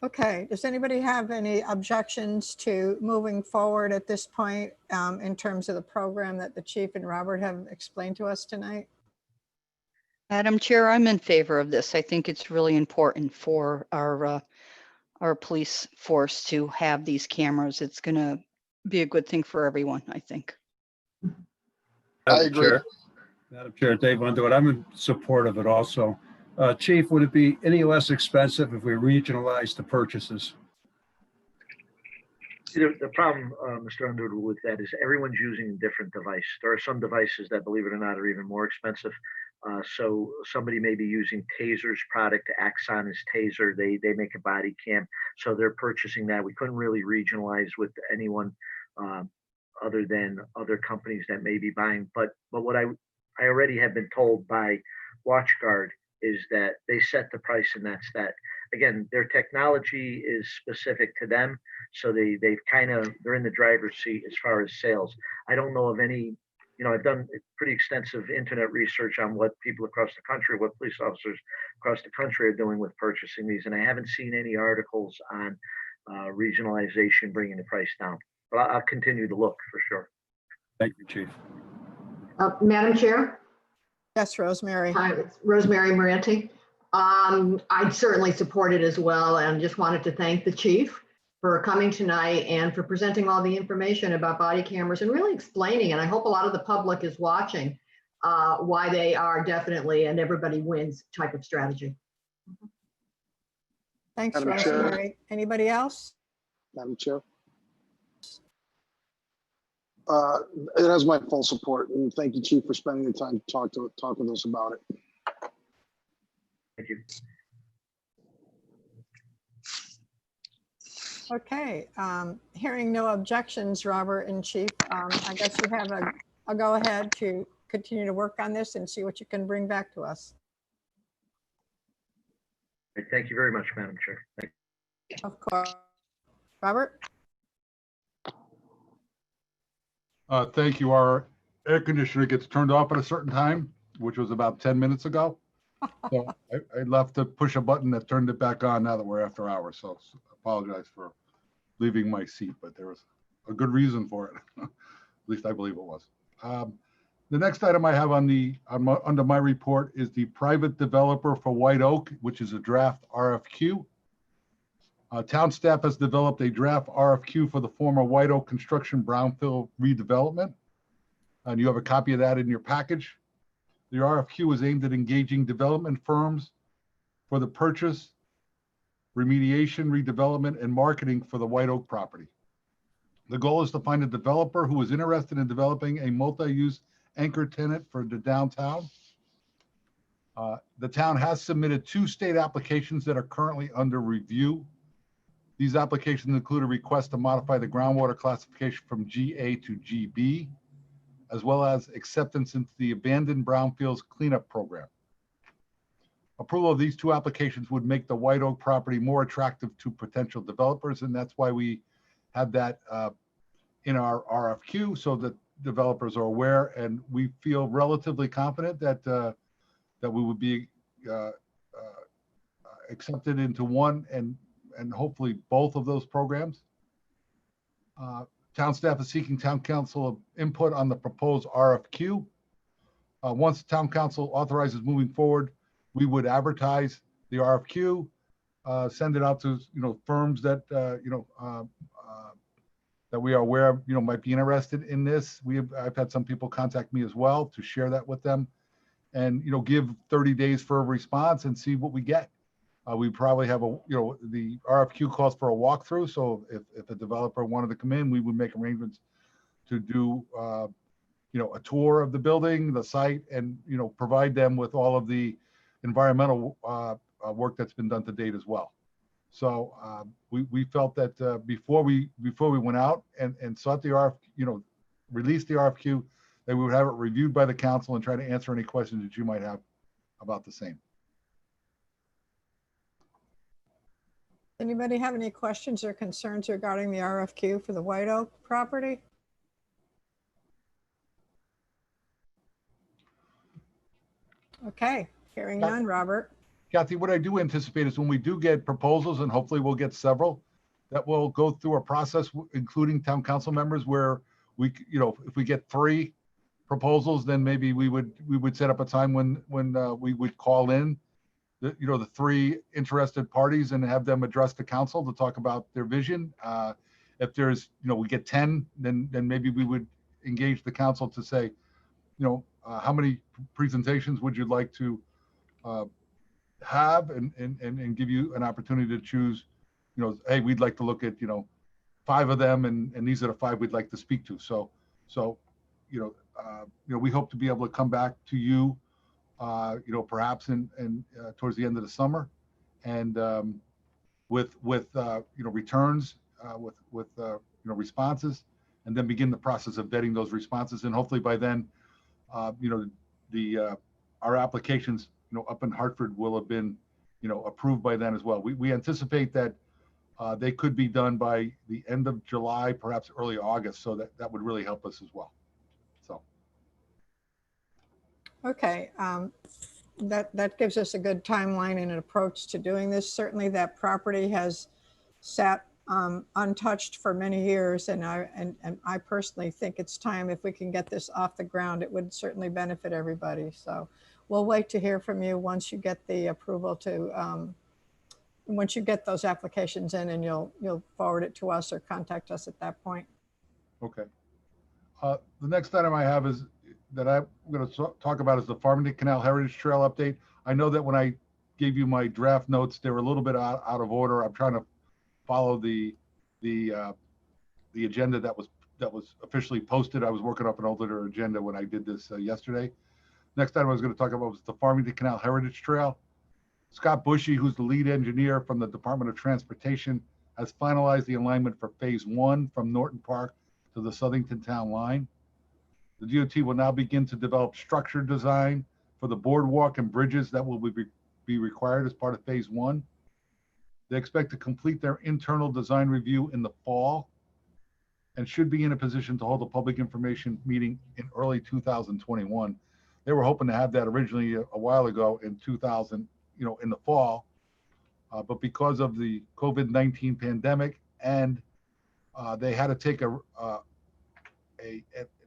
Okay, does anybody have any objections to moving forward at this point in terms of the program that the chief and Robert have explained to us tonight? Madam Chair, I'm in favor of this. I think it's really important for our police force to have these cameras. It's going to be a good thing for everyone, I think. I agree. Madam Chair, Dave Underwood, I'm in support of it also. Chief, would it be any less expensive if we regionalized the purchases? The problem, Mr. Underwood, with that is everyone's using a different device. There are some devices that, believe it or not, are even more expensive. So somebody may be using Taser's product. Axon is Taser. They make a body cam. So they're purchasing that. We couldn't really regionalize with anyone other than other companies that may be buying. But what I already have been told by WatchGuard is that they set the price and that's that. Again, their technology is specific to them. So they're in the driver's seat as far as sales. I don't know of any, I've done pretty extensive internet research on what people across the country, what police officers across the country are doing with purchasing these. And I haven't seen any articles on regionalization bringing the price down. But I'll continue to look for sure. Thank you, Chief. Madam Chair? Yes, Rosemary. Hi, it's Rosemary Moranti. I'd certainly support it as well, and just wanted to thank the chief for coming tonight and for presenting all the information about body cameras and really explaining, and I hope a lot of the public is watching, why they are definitely an everybody wins type of strategy. Thanks, Madam Chair. Rosemary. Anybody else? Madam Chair. It has my full support, and thank you, Chief, for spending the time to talk with us about it. Thank you. Okay, hearing no objections, Robert and Chief, I guess you have a go-ahead to continue to work on this and see what you can bring back to us. Thank you very much, Madam Chair. Thank you. Of course. Robert? Thank you. Our air conditioner gets turned off at a certain time, which was about 10 minutes ago. So I left to push a button that turned it back on now that we're after hours. So apologize for leaving my seat, but there was a good reason for it. At least I believe it was. The next item I have under my report is the private developer for White Oak, which is a draft RFQ. Town staff has developed a draft RFQ for the former White Oak construction brownfield redevelopment. And you have a copy of that in your package. The RFQ is aimed at engaging development firms for the purchase, remediation, redevelopment, and marketing for the White Oak property. The goal is to find a developer who is interested in developing a multi-use anchor tenant for the downtown. The town has submitted 2 state applications that are currently under review. These applications include a request to modify the groundwater classification from GA to GB, as well as acceptance into the abandoned brownfields cleanup program. Approval of these 2 applications would make the White Oak property more attractive to potential developers, and that's why we have that in our RFQ so that developers are aware, and we feel relatively confident that that we would be accepted into one and hopefully both of those programs. Town staff is seeking town council input on the proposed RFQ. Once town council authorizes moving forward, we would advertise the RFQ, send it out to firms that that we are aware of, might be interested in this. I've had some people contact me as well to share that with them, and give 30 days for a response and see what we get. We probably have the RFQ calls for a walkthrough. So if a developer wanted to come in, we would make arrangements to do a tour of the building, the site, and provide them with all of the environmental work that's been done to date as well. So we felt that before we went out and sought the RFQ, released the RFQ, that we would have it reviewed by the council and try to answer any questions that you might have about the same. Anybody have any questions or concerns regarding the RFQ for the White Oak property? Okay, hearing none, Robert. Kathy, what I do anticipate is when we do get proposals, and hopefully we'll get several, that will go through a process, including town council members, where we, if we get 3 proposals, then maybe we would set up a time when we would call in the 3 interested parties and have them address the council to talk about their vision. If there's, we get 10, then maybe we would engage the council to say, how many presentations would you like to have, and give you an opportunity to choose, hey, we'd like to look at, 5 of them, and these are the 5 we'd like to speak to. So we hope to be able to come back to you, perhaps towards the end of the summer, and with returns, with responses, and then begin the process of vetting those responses. And hopefully by then, our applications, up in Hartford will have been, approved by then as well. We anticipate that they could be done by the end of July, perhaps early August. So that would really help us as well. So. Okay, that gives us a good timeline and an approach to doing this. Certainly that property has sat untouched for many years, and I personally think it's time, if we can get this off the ground, it would certainly benefit everybody. So we'll wait to hear from you once you get the approval to, once you get those applications in, and you'll forward it to us or contact us at that point. Okay. The next item I have is that I'm going to talk about is the Farmington Canal Heritage Trail update. I know that when I gave you my draft notes, they were a little bit out of order. I'm trying to follow the agenda that was officially posted. I was working up an older agenda when I did this yesterday. Next item I was going to talk about was the Farmington Canal Heritage Trail. Scott Bushy, who's the lead engineer from the Department of Transportation, has finalized the alignment for phase 1 from Norton Park to the Southington Town line. The DOT will now begin to develop structure design for the boardwalk and bridges that will be required as part of phase 1. They expect to complete their internal design review in the fall and should be in a position to hold a public information meeting in early 2021. They were hoping to have that originally a while ago in in the fall, but because of the COVID-19 pandemic, and they had to take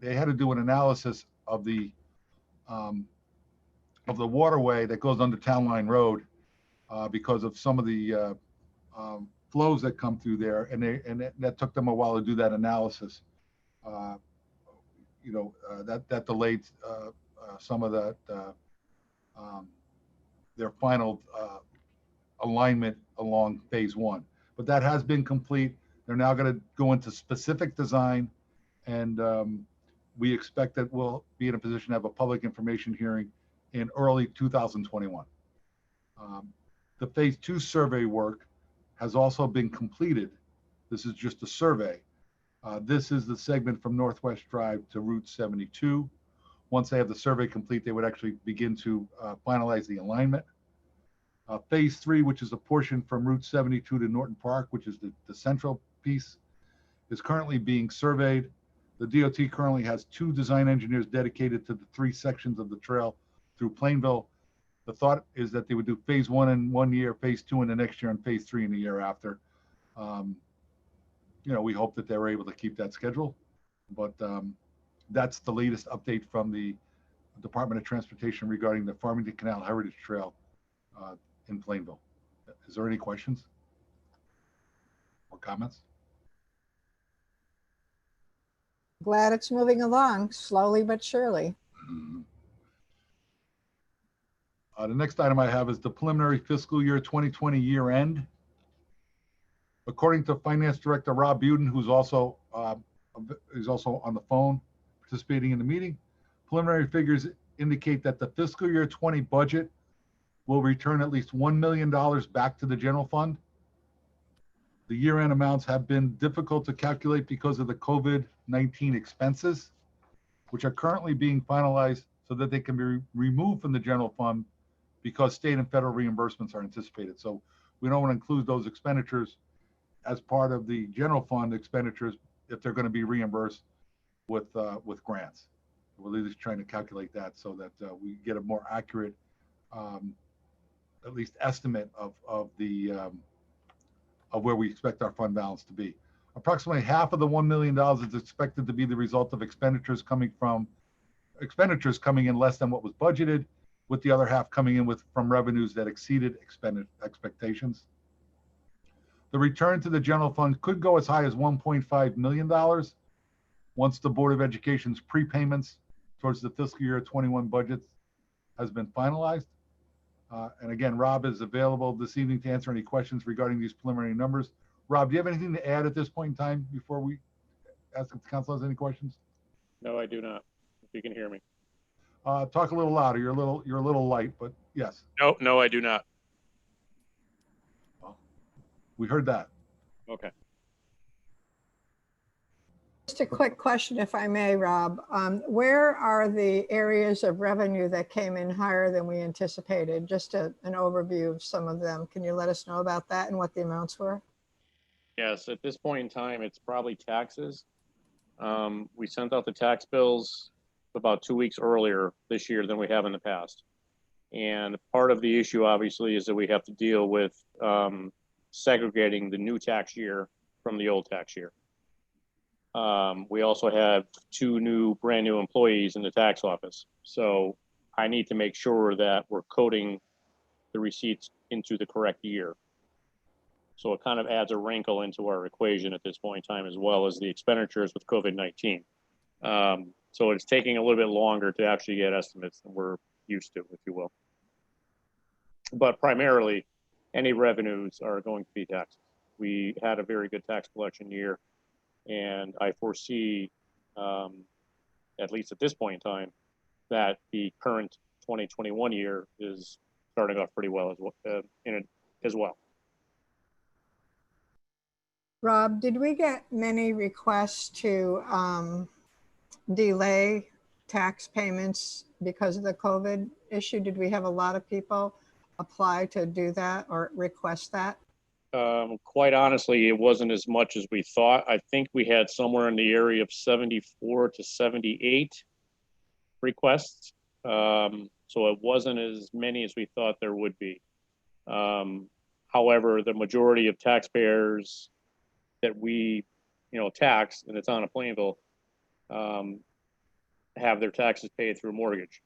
they had to do an analysis of the waterway that goes under Town Line Road because of some of the flows that come through there, and that took them a while to do that analysis. that delayed some of that their final alignment along phase one. But that has been complete. They're now going to go into specific design, and we expect that we'll be in a position to have a public information hearing in early 2021. The phase two survey work has also been completed. This is just a survey. This is the segment from Northwest Drive to Route 72. Once they have the survey complete, they would actually begin to finalize the alignment. Phase three, which is a portion from Route 72 to Norton Park, which is the central piece, is currently being surveyed. The DOT currently has 2 design engineers dedicated to the 3 sections of the trail through Plainville. The thought is that they would do phase one in 1 year, phase two in the next year, and phase three in the year after. We hope that they're able to keep that schedule, but that's the latest update from the Department of Transportation regarding the Farmington Canal Heritage Trail in Plainville. Is there any questions or comments? Glad it's moving along slowly but surely. The next item I have is the preliminary fiscal year 2020 year end. According to Finance Director Rob Buden, who's also on the phone participating in the meeting, preliminary figures indicate that the fiscal year 20 budget will return at least $1 million back to the general fund. The year-end amounts have been difficult to calculate because of the COVID-19 expenses, which are currently being finalized so that they can be removed from the general fund because state and federal reimbursements are anticipated. So we don't want to include those expenditures as part of the general fund expenditures if they're going to be reimbursed with grants. We're at least trying to calculate that so that we get a more accurate, at least estimate of where we expect our fund balance to be. Approximately half of the $1 million is expected to be the result of expenditures coming in less than what was budgeted, with the other half coming in from revenues that exceeded expectations. The return to the general fund could go as high as $1.5 million once the Board of Education's prepayments towards the fiscal year 21 budgets has been finalized. And again, Rob is available this evening to answer any questions regarding these preliminary numbers. Rob, do you have anything to add at this point in time before we ask if the council has any questions? No, I do not. If you can hear me. Talk a little louder. You're a little light, but yes. No, I do not. Well, we heard that. Okay. Just a quick question, if I may, Rob. Where are the areas of revenue that came in higher than we anticipated? Just an overview of some of them. Can you let us know about that and what the amounts were? Yes, at this point in time, it's probably taxes. We sent out the tax bills about 2 weeks earlier this year than we have in the past. And part of the issue, obviously, is that we have to deal with segregating the new tax year from the old tax year. We also have 2 brand new employees in the tax office. So I need to make sure that we're coding the receipts into the correct year. So it kind of adds a wrinkle into our equation at this point in time, as well as the expenditures with COVID-19. So it's taking a little bit longer to actually get estimates than we're used to, if you will. But primarily, any revenues are going to be taxes. We had a very good tax collection year, and I foresee, at least at this point in time, that the current 2021 year is starting off pretty well as well. Rob, did we get many requests to delay tax payments because of the COVID issue? Did we have a lot of people apply to do that or request that? Quite honestly, it wasn't as much as we thought. I think we had somewhere in the area of 74 to 78 requests. So it wasn't as many as we thought there would be. However, the majority of taxpayers that we, tax, and it's on a Plainville, have their taxes paid through mortgage,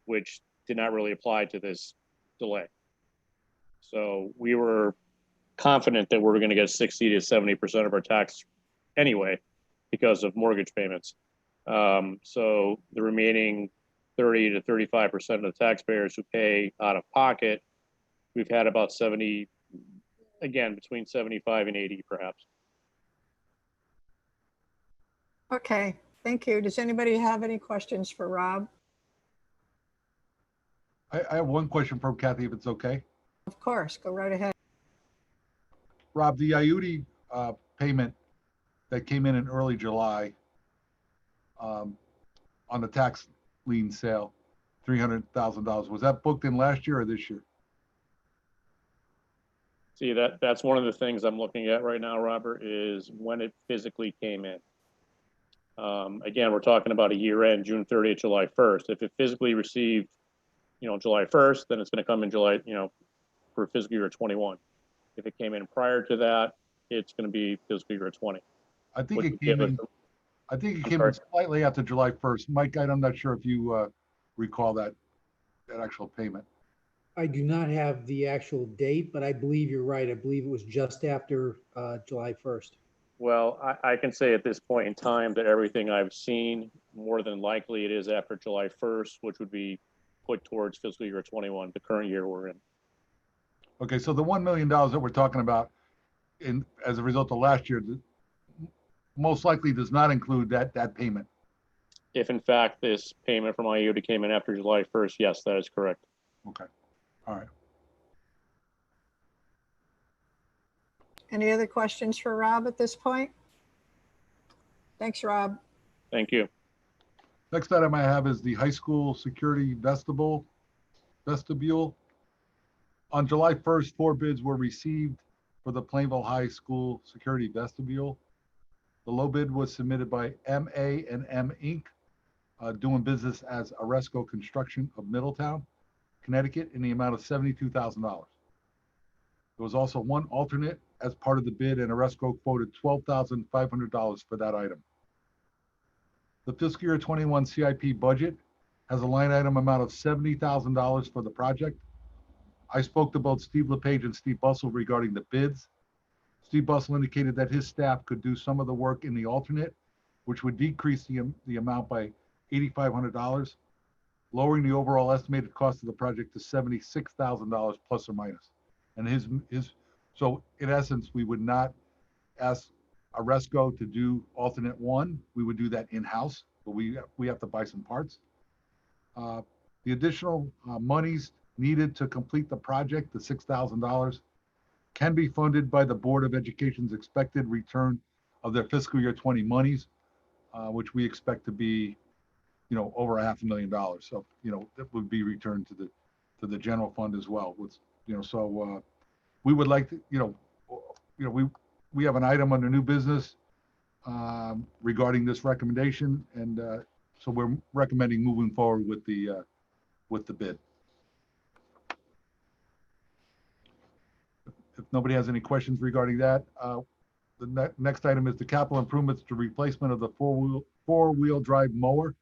which did not really apply to this delay. So we were confident that we were going to get 60 to 70% of our tax anyway because of mortgage payments. So the remaining 30 to 35% of the taxpayers who pay out of pocket, we've had about 70, again, between 75 and 80 perhaps. Okay, thank you. Does anybody have any questions for Rob? I have one question from Kathy, if it's okay. Of course, go right ahead. Rob, the IUD payment that came in early July on the tax lien sale, $300,000, was that booked in last year or this year? See, that's one of the things I'm looking at right now, Robert, is when it physically came in. Again, we're talking about a year end, June 30th, July 1st. If it physically received, July 1st, then it's going to come in July, for fiscal year 21. If it came in prior to that, it's going to be fiscal year 20. I think which it would give came in. us- I think it I'm came in sorry. slightly after July 1st. Mike, I'm not sure if you recall that actual payment. I do not have the actual date, but I believe you're right. I believe it was just after July 1st. Well, I can say at this point in time that everything I've seen, more than likely it is after July 1st, which would be put towards fiscal year 21, the current year we're in. Okay, so the $1 million that we're talking about as a result of last year, most likely does not include that payment. If in fact this payment from IUTA came in after July 1st, yes, that is correct. Okay, all right. Any other questions for Rob at this point? Thanks, Rob. Thank you. Next item I have is the high school security vestibule. On July 1st, 4 bids were received for the Plainville High School security vestibule. The low bid was submitted by MA&M Inc., doing business as Aresco Construction of Middletown, Connecticut, in the amount of $72,000. There was also one alternate as part of the bid, and Aresco quoted $12,500 for that item. The fiscal year 21 CIP budget has a line item amount of $70,000 for the project. I spoke to both Steve LePage and Steve Bussell regarding the bids. Steve Bussell indicated that his staff could do some of the work in the alternate, which would decrease the amount by $8,500, lowering the overall estimated cost of the project to $76,000 plus or minus. And so in essence, we would not ask Aresco to do alternate 1. We would do that in-house, but we have to buy some parts. The additional monies needed to complete the project, the $6,000, can be funded by the Board of Education's expected return of their fiscal year 20 monies, which we expect to be, over $500,000. So, that would be returned to the general fund as well. So we would like to, we have an item under new business regarding this recommendation, and so we're recommending moving forward with the bid. If nobody has any questions regarding that, the next item is the capital improvements to replacement of the four-wheel drive mower.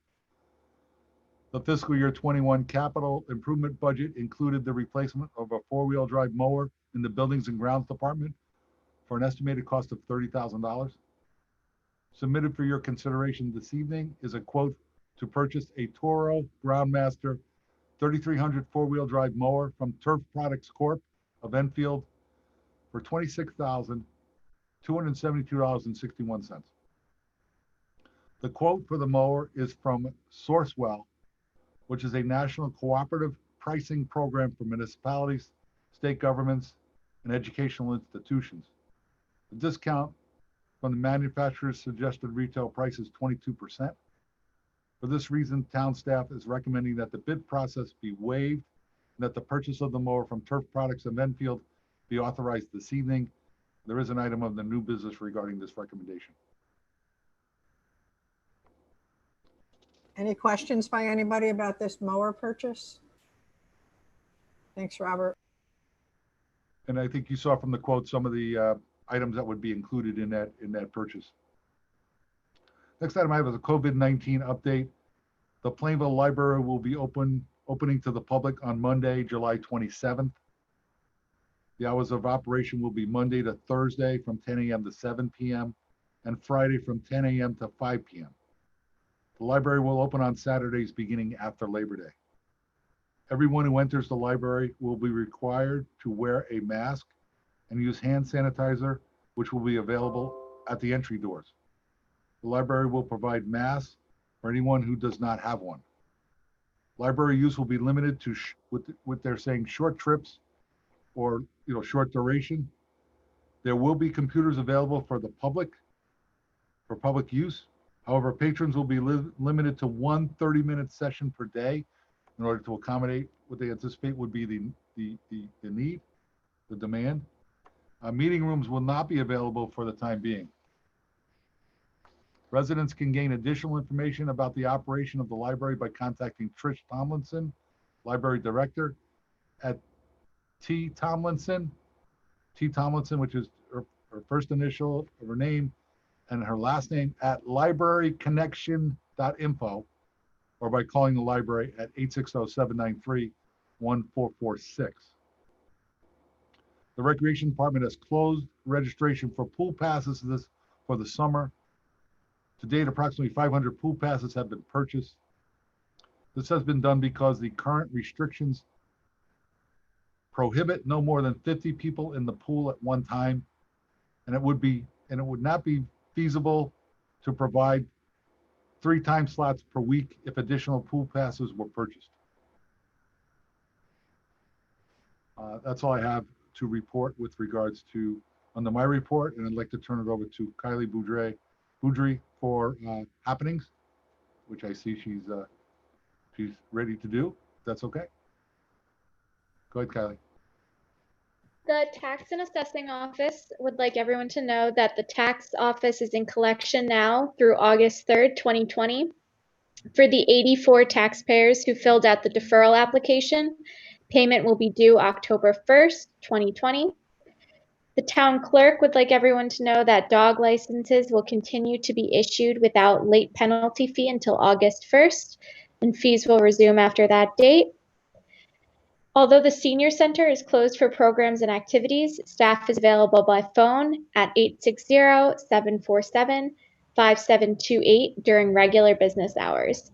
The fiscal year 21 capital improvement budget included the replacement of a four-wheel drive mower in the Buildings and Grounds Department for an estimated cost of $30,000. Submitted for your consideration this evening is a quote to purchase a Toro Groundmaster 3300 four-wheel drive mower from Turf Products Corp. Of Enfield for $26,272.61. The quote for the mower is from Sourcewell, which is a national cooperative pricing program for municipalities, state governments, and educational institutions. The discount from the manufacturer's suggested retail price is 22%. For this reason, town staff is recommending that the bid process be waived and that the purchase of the mower from Turf Products of Enfield be authorized this evening. There is an item of the new business regarding this recommendation. Any questions by anybody about this mower purchase? Thanks, Robert. And I think you saw from the quote some of the items that would be included in that purchase. Next item I have is a COVID-19 update. The Plainville Library will be opening to the public on Monday, July 27th. The hours of operation will be Monday to Thursday from 10 a.m. to 7 p.m. and Friday from 10 a.m. to 5 p.m. The library will open on Saturdays beginning after Labor Day. Everyone who enters the library will be required to wear a mask and use hand sanitizer, which will be available at the entry doors. The library will provide masks for anyone who does not have one. Library use will be limited to what they're saying short trips or short duration. There will be computers available for the public for public use. However, patrons will be limited to one 30-minute session per day in order to accommodate what they anticipate would be the need, the demand. Meeting rooms will not be available for the time being. Residents can gain additional information about the operation of the library by contacting Trish Tomlinson, Library Director, at T. Tomlinson, which is her first initial of her name, and her last name at libraryconnection.info, or by calling the library at 860-793-1446. The Recreation Department has closed registration for pool passes for the summer. To date, approximately 500 pool passes have been purchased. This has been done because the current restrictions prohibit no more than 50 people in the pool at one time, and it would not be feasible to provide 3 time slots per week if additional pool passes were purchased. That's all I have to report with regards to under my report, and I'd like to turn it over to Kylie Boudry for happenings, which I see she's ready to do. That's okay. Go ahead, Kylie. The Tax and Assessing Office would like everyone to know that the tax office is in collection now through August 3rd, 2020. For the 84 taxpayers who filled out the deferral application, payment will be due October 1st, 2020. The town clerk would like everyone to know that dog licenses will continue to be issued without late penalty fee until August 1st, and fees will resume after that date. Although the senior center is closed for programs and activities, staff is available by phone at 860-747-5728 during regular business hours.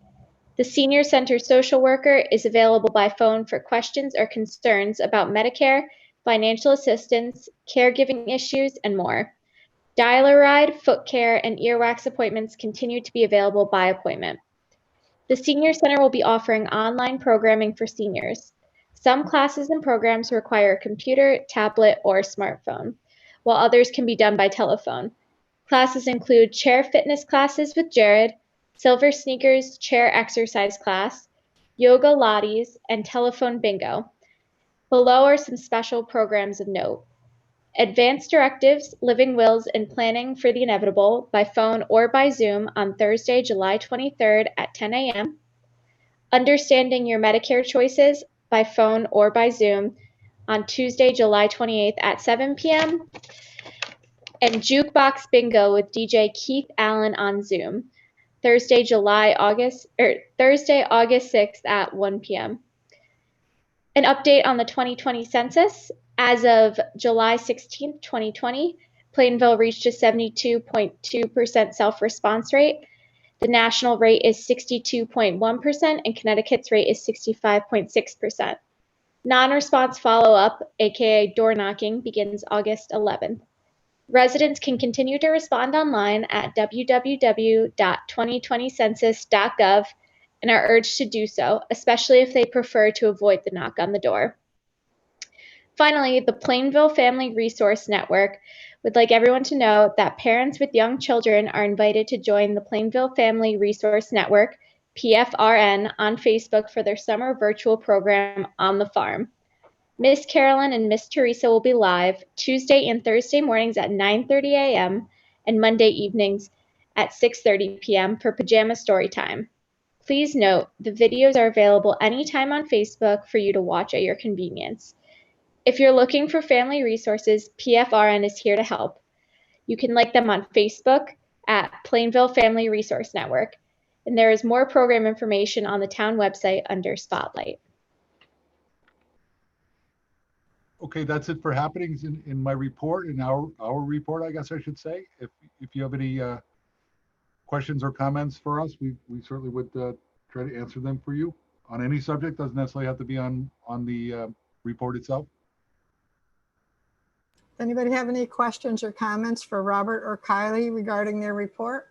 The senior center social worker is available by phone for questions or concerns about Medicare, financial assistance, caregiving issues, and more. Dial-a-ride, foot care, and earwax appointments continue to be available by appointment. The senior center will be offering online programming for seniors. Some classes and programs require a computer, tablet, or smartphone, while others can be done by telephone. Classes include chair fitness classes with Jared, silver sneakers chair exercise class, yoga lattes, and telephone bingo. Below are some special programs of note. Advanced directives, living wills, and planning for the inevitable by phone or by Zoom on Thursday, July 23rd at 10 a.m. Understanding your Medicare choices by phone or by Zoom on Tuesday, July 28th at 7 p.m. And Jukebox Bingo with DJ Keith Allen on Zoom, Thursday, August 6th at 1 p.m. An update on the 2020 census. As of July 16th, 2020, Plainville reached a 72.2% self-response rate. The national rate is 62.1% and Connecticut's rate is 65.6%. Non-response follow-up, aka door knocking, begins August 11th. Residents can continue to respond online at www.2020census.gov and are urged to do so, especially if they prefer to avoid the knock on the door. Finally, the Plainville Family Resource Network would like everyone to know that parents with young children are invited to join the Plainville Family Resource Network, PFRN, on Facebook for their summer virtual program On the Farm. Miss Carolyn and Miss Teresa will be live Tuesday and Thursday mornings at 9:30 a.m. and Monday evenings at 6:30 p.m. for pajama story time. Please note, the videos are available anytime on Facebook for you to watch at your convenience. If you're looking for family resources, PFRN is here to help. You can like them on Facebook at Plainville Family Resource Network, and there is more program information on the town website under Spotlight. Okay, that's it for happenings in my report, in our report, I guess I should say. If you have any questions or comments for us, we certainly would try to answer them for you on any subject. Doesn't necessarily have to be on the report itself. Anybody have any questions or comments for Robert or Kylie regarding their report?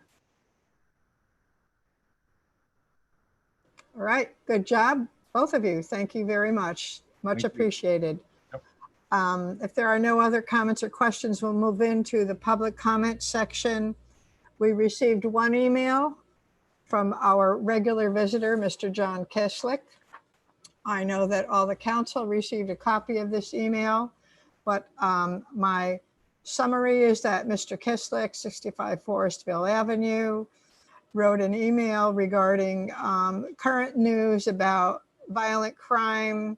All right, good job, both of you. Thank you very much. Much Thank you. appreciated. Yep. If there are no other comments or questions, we'll move into the public comment section. We received one email from our regular visitor, Mr. John Kislick. I know that all the council received a copy of this email, but my summary is that Mr. Kislick, 65 Forestville Avenue, wrote an email regarding current news about violent crime,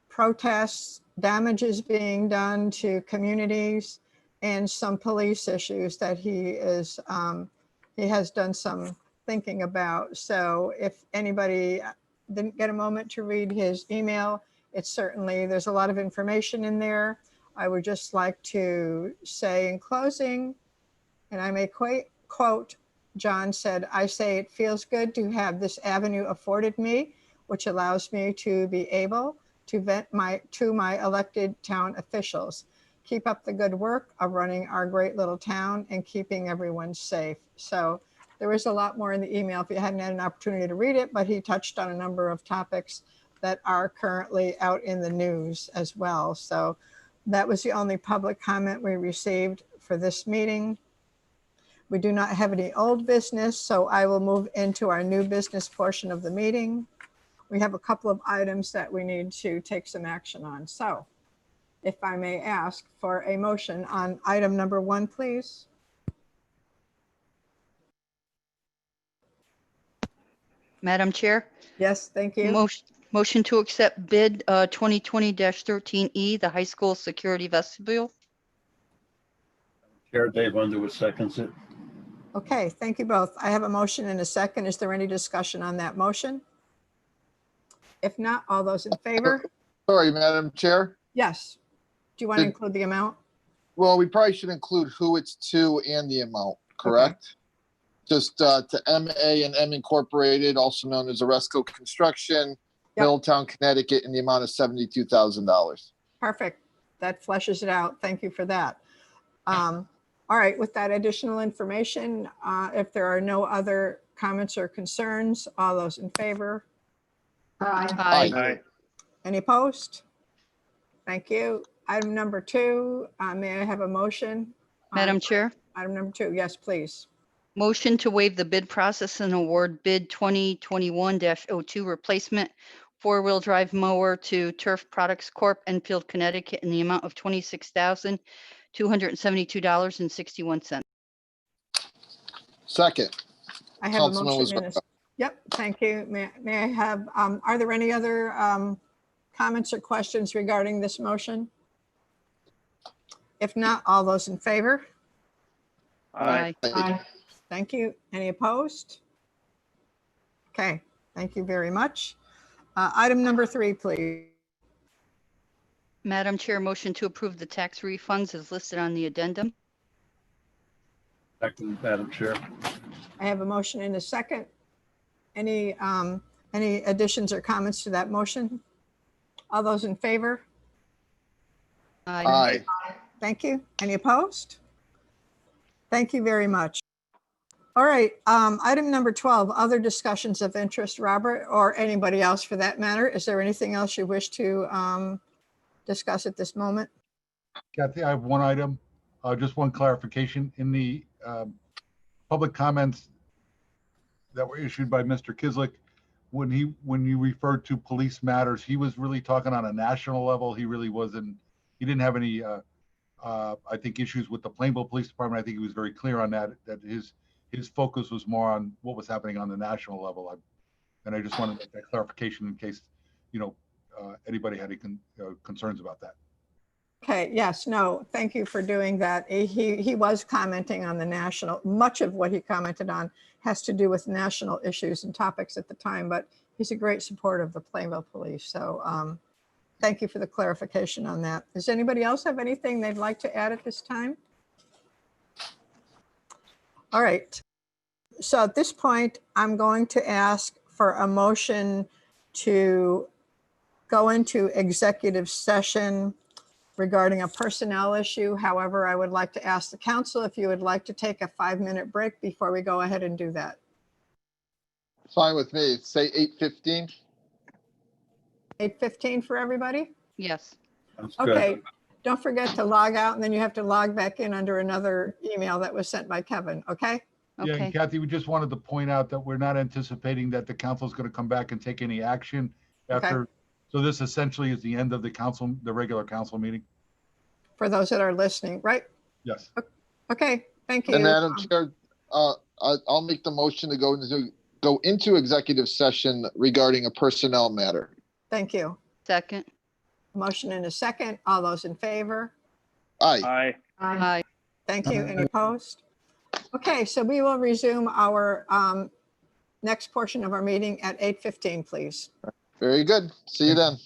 protests, damages being done to communities, and some police issues that he has done some thinking about. So if anybody didn't get a moment to read his email, there's a lot of information in there. I would just like to say in closing, and I may quote, John said, "I say it feels good to have this avenue afforded me, which allows me to be able to vent to my elected town officials. Keep up the good work of running our great little town and keeping everyone safe." So there is a lot more in the email if you hadn't had an opportunity to read it, but he touched on a number of topics that are currently out in the news as well. So that was the only public comment we received for this meeting. We do not have any old business, so I will move into our new business portion of the meeting. We have a couple of items that we need to take some action on. So if I may ask for a motion on item number 1, please. Madam Chair, Yes, thank you. motion to accept bid 2020-13E, the high school security vestibule. Chair Dave Underwood seconds it. Okay, thank you both. I have a motion and a second. Is there any discussion on that motion? If not, all those in favor? Sorry, Madam Chair. Yes. Do you want to Did- include the amount? Well, we probably should include who it's to and the amount, correct? Just to MA and M Incorporated, also known as Aresco Construction, Yep. Middletown, Connecticut, in the amount of $72,000. Perfect. That fleshes it out. Thank you for that. All right, with that additional information, if there are no other comments or concerns, all those in favor? Aye. Aye. Any opposed? Thank you. Item number 2, may I have a motion? on Madam Chair, Item number 2, yes, please. motion to waive the bid process and award bid 2021-02 replacement four-wheel drive mower to Turf Products Corp. Enfield, Connecticut in the amount of $26,272.61. Second, I have a Councilman motion in a, yep, thank you. May I have, are there any other comments or questions regarding this motion? If not, all those in favor? Aye. Aye. Thank you. Any opposed? Okay, thank you very much. Item number 3, please. Madam Chair, motion to approve the tax refunds is listed on the addendum. Second, Madam Chair. I have a motion in a second. Any additions or comments to that motion? All those in favor? aye. Thank you. Any opposed? Thank you very much. All right, item number 12, other discussions of interest, Robert, or anybody else for that matter. Is there anything else you wish to discuss at this moment? Kathy, I have one item, just one clarification. In the public comments that were issued by Mr. Kislick, when you referred to police matters, he was really talking on a national level. He really wasn't, he didn't have any, I think, issues with the Plainville Police Department. I think he was very clear on that his focus was more on what was happening on the national level. And I just wanted to make that clarification in case, anybody had any concerns about that. Okay, yes, no, thank you for doing that. He was commenting on the national, much of what he commented on has to do with national issues and topics at the time, but he's a great supporter of the Plainville Police. So thank you for the clarification on that. Does anybody else have anything they'd like to add at this time? All right. So at this point, I'm going to ask for a motion to go into executive session regarding a personnel issue. However, I would like to ask the council if you would like to take a 5-minute break before we go ahead and do that. Fine with me. Say 8:15. 8:15 for everybody? Yes. Sounds good. Okay, don't forget to log out and then you have to log back in under another email that was sent by Kevin, okay? Yeah, Okay. and Kathy, we just wanted to point out that we're not anticipating that the council is going to come back and take any action after. So this essentially is the end of the council, the regular council meeting. For those that are listening, right? Yes. Okay, thank you. And Madam Chair, I'll make the motion to go into executive session regarding a personnel matter. Thank you. Second. Motion in a second. All those in favor? Aye. Aye. Aye. Thank you. Any opposed? Okay, so we will resume our next portion of our meeting at 8:15, please. Very good. See you then.